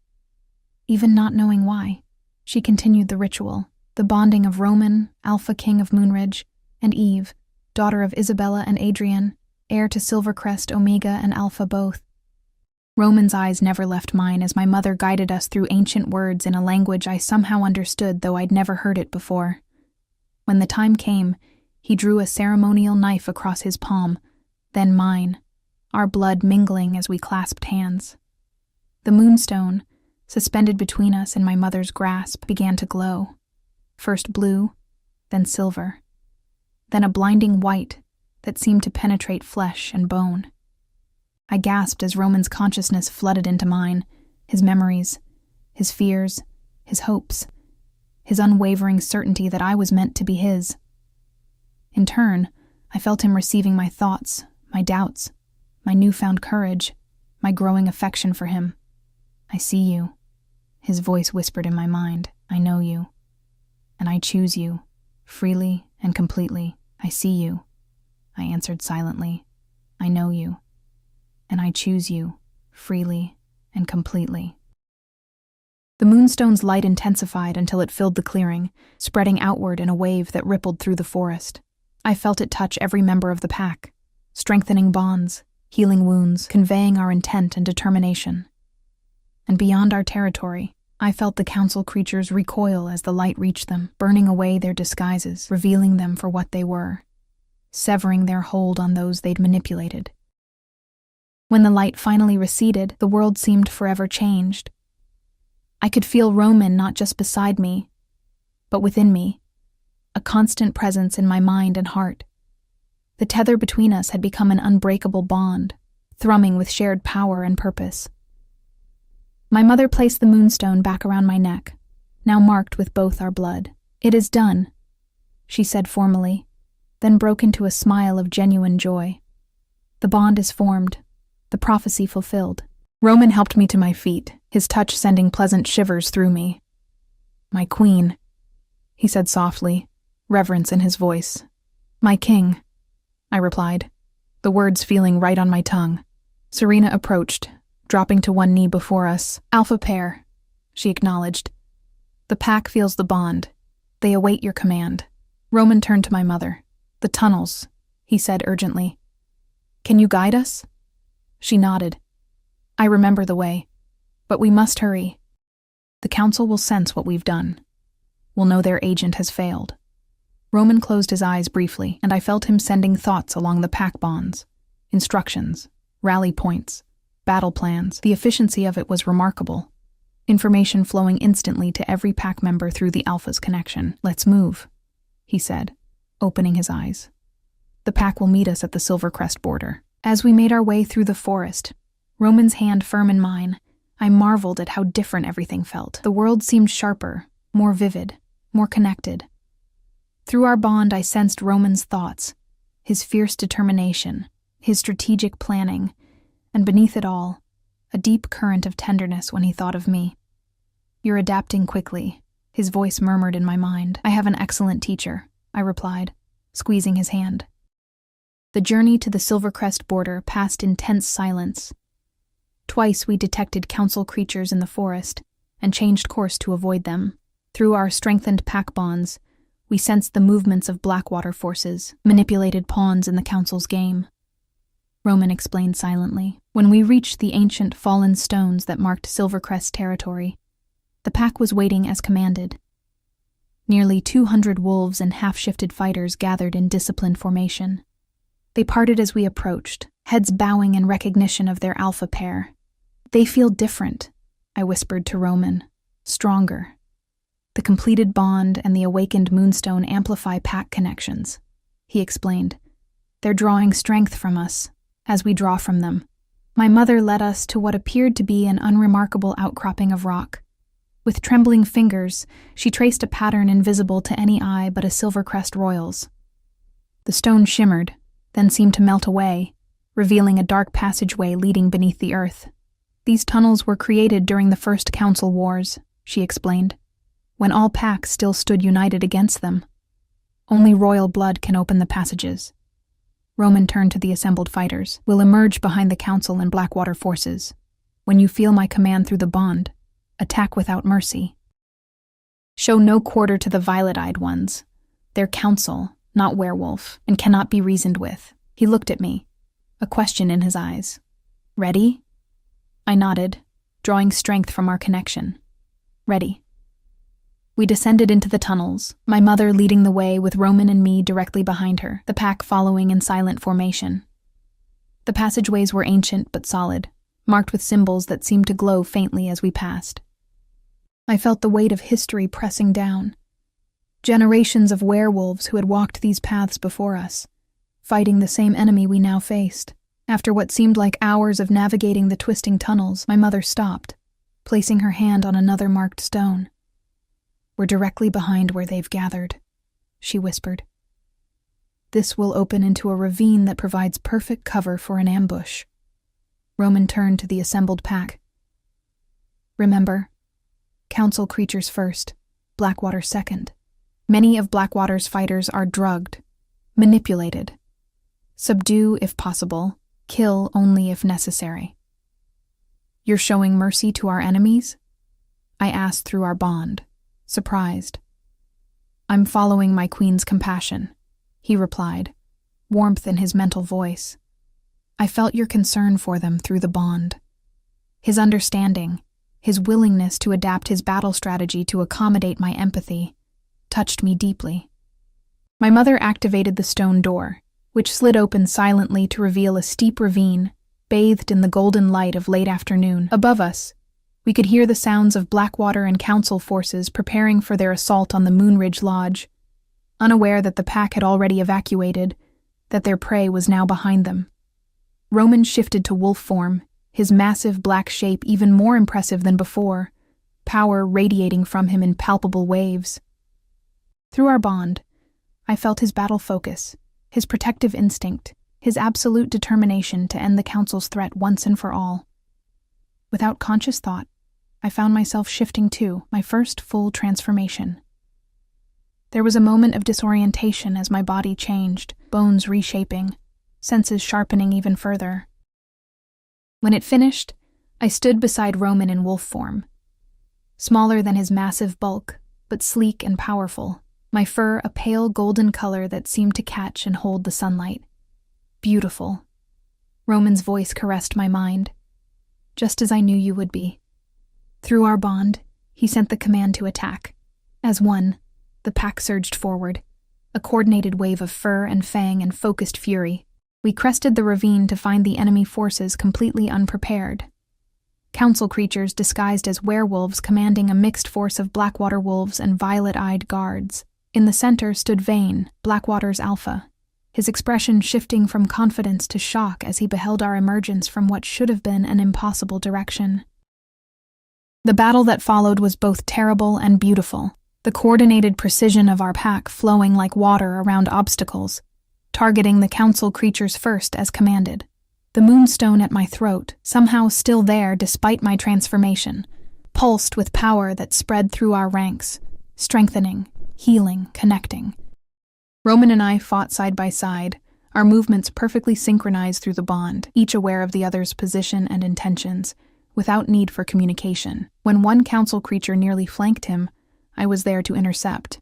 Even not knowing why, she continued the ritual, the bonding of Roman, Alpha King of Moonridge, and Eve, daughter of Isabella and Adrian, heir to Silvercrest, Omega, and Alpha both. Roman's eyes never left mine as my mother guided us through ancient words in a language I somehow understood, though I'd never heard it before. When the time came, he drew a ceremonial knife across his palm, then mine, our blood mingling as we clasped hands. The moonstone, suspended between us in my mother's grasp, began to glow. First blue, then silver, then a blinding white that seemed to penetrate flesh and bone. I gasped as Roman's consciousness flooded into mine, his memories, his fears, his hopes, his unwavering certainty that I was meant to be his. In turn, I felt him receiving my thoughts, my doubts, my newfound courage, my growing affection for him. I see you, his voice whispered in my mind. I know you, and I choose you, freely and completely. I see you, I answered silently. I know you, and I choose you, freely and completely. The moonstone's light intensified until it filled the clearing, spreading outward in a wave that rippled through the forest. I felt it touch every member of the pack, strengthening bonds, healing wounds, conveying our intent and determination. And beyond our territory, I felt the council creatures recoil as the light reached them, burning away their disguises, revealing them for what they were, severing their hold on those they'd manipulated. When the light finally receded, the world seemed forever changed. I could feel Roman not just beside me, but within me, a constant presence in my mind and heart. The tether between us had become an unbreakable bond, thrumming with shared power and purpose. My mother placed the moonstone back around my neck, now marked with both our blood. It is done, she said formally, then broke into a smile of genuine joy. The bond is formed, the prophecy fulfilled. Roman helped me to my feet, his touch sending pleasant shivers through me. My queen, he said softly, reverence in his voice. My king, I replied, the words feeling right on my tongue. Serena approached, dropping to one knee before us. Alpha pair, she acknowledged. The pack feels the bond. They await your command. Roman turned to my mother. The tunnels, he said urgently. Can you guide us? She nodded. I remember the way, but we must hurry. The council will sense what we've done. Will know their agent has failed. Roman closed his eyes briefly, and I felt him sending thoughts along the pack bonds. Instructions, rally points, battle plans. The efficiency of it was remarkable. Information flowing instantly to every pack member through the Alpha's connection. Let's move, he said, opening his eyes. The pack will meet us at the Silvercrest border. As we made our way through the forest, Roman's hand firm in mine, I marveled at how different everything felt. The world seemed sharper, more vivid, more connected. Through our bond, I sensed Roman's thoughts, his fierce determination, his strategic planning, and beneath it all, a deep current of tenderness when he thought of me. You're adapting quickly, his voice murmured in my mind. I have an excellent teacher, I replied, squeezing his hand. The journey to the Silvercrest border passed in tense silence. Twice we detected council creatures in the forest and changed course to avoid them. Through our strengthened pack bonds, we sensed the movements of Blackwater forces, manipulated pawns in the council's game. Roman explained silently. When we reached the ancient fallen stones that marked Silvercrest territory, the pack was waiting as commanded. Nearly 200 wolves and half-shifted fighters gathered in disciplined formation. They parted as we approached, heads bowing in recognition of their alpha pair. They feel different, I whispered to Roman. Stronger. The completed bond and the awakened moonstone amplify pack connections, he explained. They're drawing strength from us, as we draw from them. My mother led us to what appeared to be an unremarkable outcropping of rock. With trembling fingers, she traced a pattern invisible to any eye but a Silvercrest royal's. The stone shimmered, then seemed to melt away, revealing a dark passageway leading beneath the earth. These tunnels were created during the First Council Wars, she explained, when all packs still stood united against them. Only royal blood can open the passages. Roman turned to the assembled fighters. We'll emerge behind the council and Blackwater forces. When you feel my command through the bond, attack without mercy. Show no quarter to the violet-eyed ones. They're council, not werewolf, and cannot be reasoned with. He looked at me, a question in his eyes. Ready? I nodded, drawing strength from our connection. Ready. We descended into the tunnels, my mother leading the way with Roman and me directly behind her, the pack following in silent formation. The passageways were ancient but solid, marked with symbols that seemed to glow faintly as we passed. I felt the weight of history pressing down. Generations of werewolves who had walked these paths before us, fighting the same enemy we now faced. After what seemed like hours of navigating the twisting tunnels, my mother stopped, placing her hand on another marked stone. We're directly behind where they've gathered, she whispered. This will open into a ravine that provides perfect cover for an ambush. Roman turned to the assembled pack. Remember, council creatures first, Blackwater second. Many of Blackwater's fighters are drugged, manipulated. Subdue if possible, kill only if necessary. You're showing mercy to our enemies? I asked through our bond, surprised. I'm following my queen's compassion, he replied, warmth in his mental voice. I felt your concern for them through the bond. His understanding, his willingness to adapt his battle strategy to accommodate my empathy, touched me deeply. My mother activated the stone door, which slid open silently to reveal a steep ravine, bathed in the golden light of late afternoon. Above us, we could hear the sounds of Blackwater and council forces preparing for their assault on the Moonridge Lodge, unaware that the pack had already evacuated, that their prey was now behind them. Roman shifted to wolf form, his massive black shape even more impressive than before, power radiating from him in palpable waves. Through our bond, I felt his battle focus, his protective instinct, his absolute determination to end the council's threat once and for all. Without conscious thought, I found myself shifting too, my first full transformation. There was a moment of disorientation as my body changed, bones reshaping, senses sharpening even further. When it finished, I stood beside Roman in wolf form. Smaller than his massive bulk, but sleek and powerful, my fur a pale golden color that seemed to catch and hold the sunlight. Beautiful. Roman's voice caressed my mind. Just as I knew you would be. Through our bond, he sent the command to attack. As one, the pack surged forward, a coordinated wave of fur and fang and focused fury. We crested the ravine to find the enemy forces completely unprepared. Council creatures disguised as werewolves commanding a mixed force of Blackwater wolves and violet-eyed guards. In the center stood Vane, Blackwater's alpha, his expression shifting from confidence to shock as he beheld our emergence from what should have been an impossible direction. The battle that followed was both terrible and beautiful, the coordinated precision of our pack flowing like water around obstacles, targeting the council creatures first as commanded. The moonstone at my throat, somehow still there despite my transformation, pulsed with power that spread through our ranks, strengthening, healing, connecting. Roman and I fought side by side, our movements perfectly synchronized through the bond, each aware of the other's position and intentions, without need for communication. When one council creature nearly flanked him, I was there to intercept.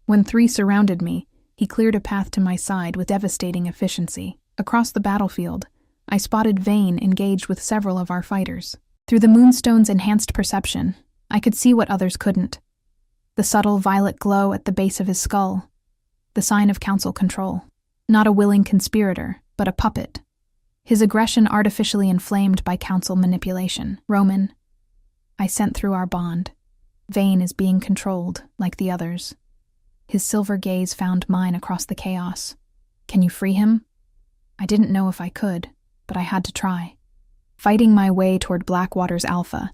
When three surrounded me, he cleared a path to my side with devastating efficiency. Across the battlefield, I spotted Vane engaged with several of our fighters. Through the moonstone's enhanced perception, I could see what others couldn't. The subtle violet glow at the base of his skull, the sign of council control. Not a willing conspirator, but a puppet. His aggression artificially inflamed by council manipulation. Roman, I sent through our bond. Vane is being controlled, like the others. His silver gaze found mine across the chaos. Can you free him? I didn't know if I could, but I had to try. Fighting my way toward Blackwater's alpha,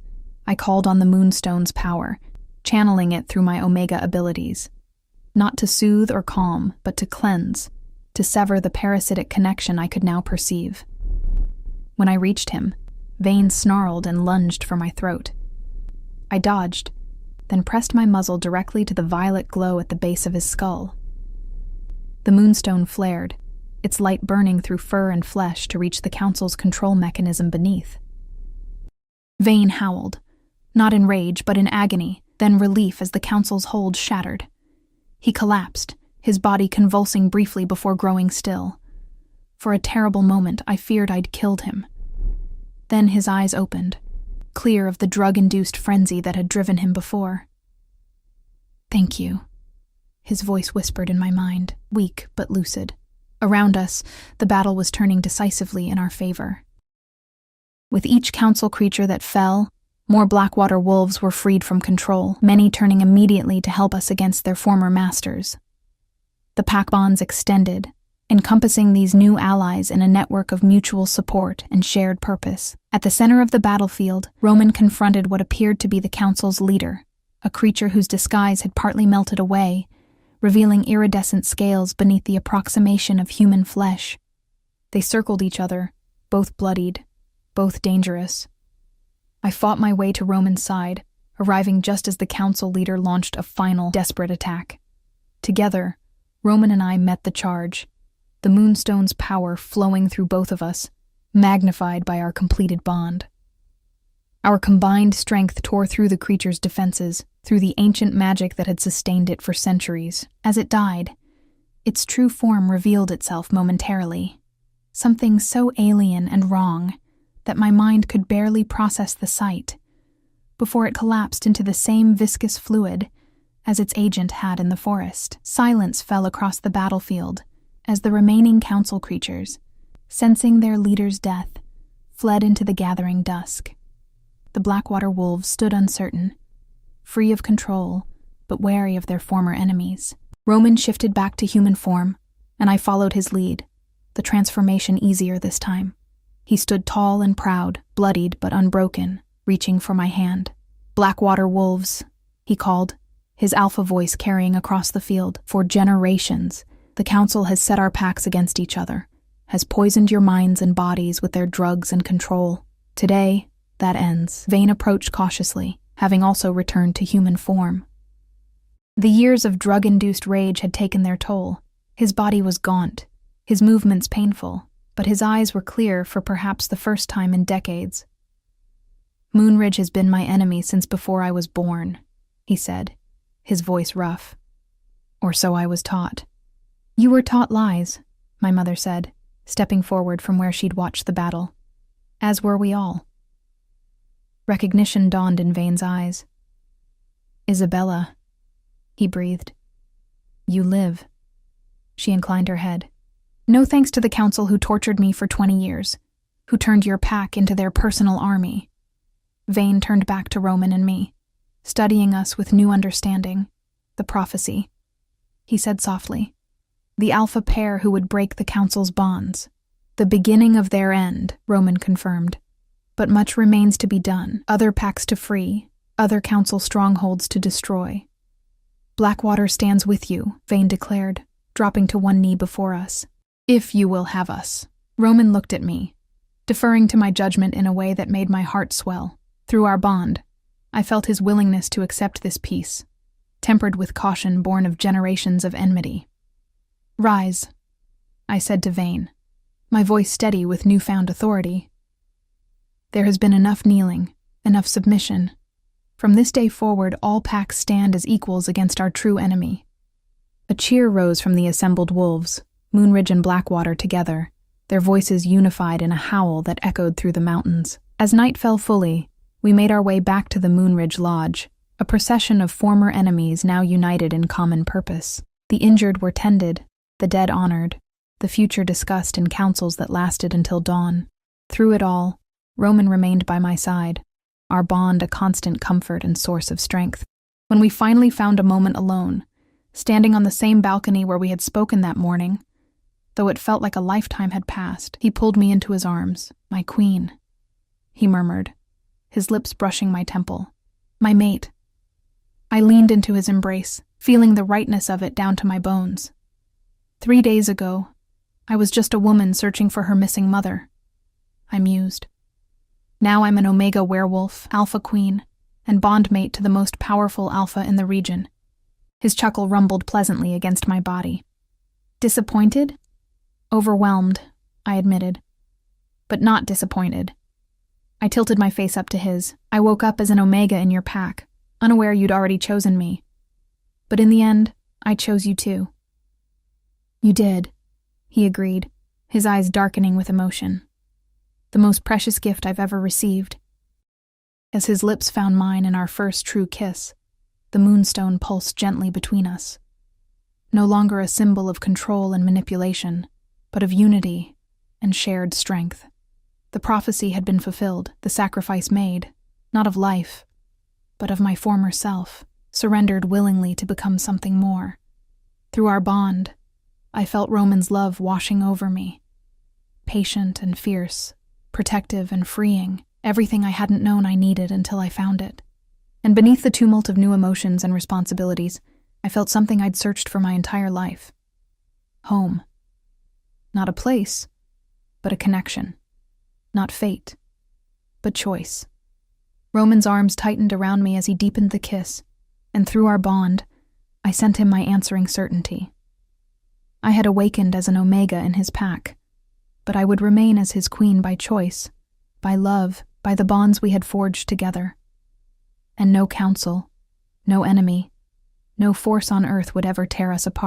I called on the Moonstone's power, channeling it through my Omega abilities. Not to soothe or calm, but to cleanse, to sever the parasitic connection I could now perceive. When I reached him, Vane snarled and lunged for my throat. I dodged, then pressed my muzzle directly to the violet glow at the base of his skull. The Moonstone flared, its light burning through fur and flesh to reach the Council's control mechanism beneath. Vane howled, not in rage but in agony, then relief as the Council's hold shattered. He collapsed, his body convulsing briefly before growing still. For a terrible moment, I feared I'd killed him. Then his eyes opened, clear of the drug-induced frenzy that had driven him before. "Thank you," his voice whispered in my mind, weak but lucid. Around us, the battle was turning decisively in our favor. With each council creature that fell, more Blackwater wolves were freed from control, many turning immediately to help us against their former masters. The pack bonds extended, encompassing these new allies in a network of mutual support and shared purpose. At the center of the battlefield, Roman confronted what appeared to be the Council's leader, a creature whose disguise had partly melted away, revealing iridescent scales beneath the approximation of human flesh. They circled each other, both bloodied, both dangerous. I fought my way to Roman's side, arriving just as the Council leader launched a final, desperate attack. Together, Roman and I met the charge, the Moonstone's power flowing through both of us, magnified by our completed bond. Our combined strength tore through the creature's defenses, through the ancient magic that had sustained it for centuries. As it died, its true form revealed itself momentarily, something so alien and wrong that my mind could barely process the sight, before it collapsed into the same viscous fluid as its agent had in the forest. Silence fell across the battlefield as the remaining council creatures, sensing their leader's death, fled into the gathering dusk. The Blackwater wolves stood uncertain, free of control, but wary of their former enemies. Roman shifted back to human form, and I followed his lead, the transformation easier this time. He stood tall and proud, bloodied but unbroken, reaching for my hand. "Blackwater wolves," he called, his alpha voice carrying across the field. "For generations, the Council has set our packs against each other, has poisoned your minds and bodies with their drugs and control. Today, that ends." Vane approached cautiously, having also returned to human form. The years of drug-induced rage had taken their toll. His body was gaunt, his movements painful, but his eyes were clear for perhaps the first time in decades. "Moonridge has been my enemy since before I was born," he said, his voice rough. "Or so I was taught." "You were taught lies," my mother said, stepping forward from where she'd watched the battle. "As were we all." Recognition dawned in Vane's eyes. "Isabella," he breathed. "You live." She inclined her head. "No thanks to the Council who tortured me for 20 years, who turned your pack into their personal army." Vane turned back to Roman and me, studying us with new understanding. "The prophecy," he said softly. "The alpha pair who would break the Council's bonds. The beginning of their end," Roman confirmed. "But much remains to be done. Other packs to free, other Council strongholds to destroy." "Blackwater stands with you," Vane declared, dropping to one knee before us. "If you will have us." Roman looked at me, deferring to my judgment in a way that made my heart swell. Through our bond, I felt his willingness to accept this peace, tempered with caution born of generations of enmity. "Rise," I said to Vane, my voice steady with newfound authority. "There has been enough kneeling, enough submission. From this day forward, all packs stand as equals against our true enemy." A cheer rose from the assembled wolves, Moonridge and Blackwater together, their voices unified in a howl that echoed through the mountains. As night fell fully, we made our way back to the Moonridge Lodge, a procession of former enemies now united in common purpose. The injured were tended, the dead honored, the future discussed in councils that lasted until dawn. Through it all, Roman remained by my side, our bond a constant comfort and source of strength. When we finally found a moment alone, standing on the same balcony where we had spoken that morning, though it felt like a lifetime had passed, he pulled me into his arms. "My queen," he murmured, his lips brushing my temple. "My mate." I leaned into his embrace, feeling the rightness of it down to my bones. 3 days ago, I was just a woman searching for her missing mother, I mused. Now I'm an Omega werewolf, alpha queen, and bondmate to the most powerful alpha in the region. His chuckle rumbled pleasantly against my body. "Disappointed?" "Overwhelmed," I admitted. "But not disappointed." I tilted my face up to his. "I woke up as an Omega in your pack, unaware you'd already chosen me. But in the end, I chose you too." "You did," he agreed, his eyes darkening with emotion. "The most precious gift I've ever received." As his lips found mine in our first true kiss, the moonstone pulsed gently between us. No longer a symbol of control and manipulation, but of unity and shared strength. The prophecy had been fulfilled, the sacrifice made, not of life, but of my former self, surrendered willingly to become something more. Through our bond, I felt Roman's love washing over me. Patient and fierce, protective and freeing, everything I hadn't known I needed until I found it. And beneath the tumult of new emotions and responsibilities, I felt something I'd searched for my entire life. Home. Not a place, but a connection. Not fate, but choice. Roman's arms tightened around me as he deepened the kiss, and through our bond, I sent him my answering certainty. I had awakened as an Omega in his pack, but I would remain as his queen by choice, by love, by the bonds we had forged together. And no council, no enemy, no force on earth would ever tear us apart.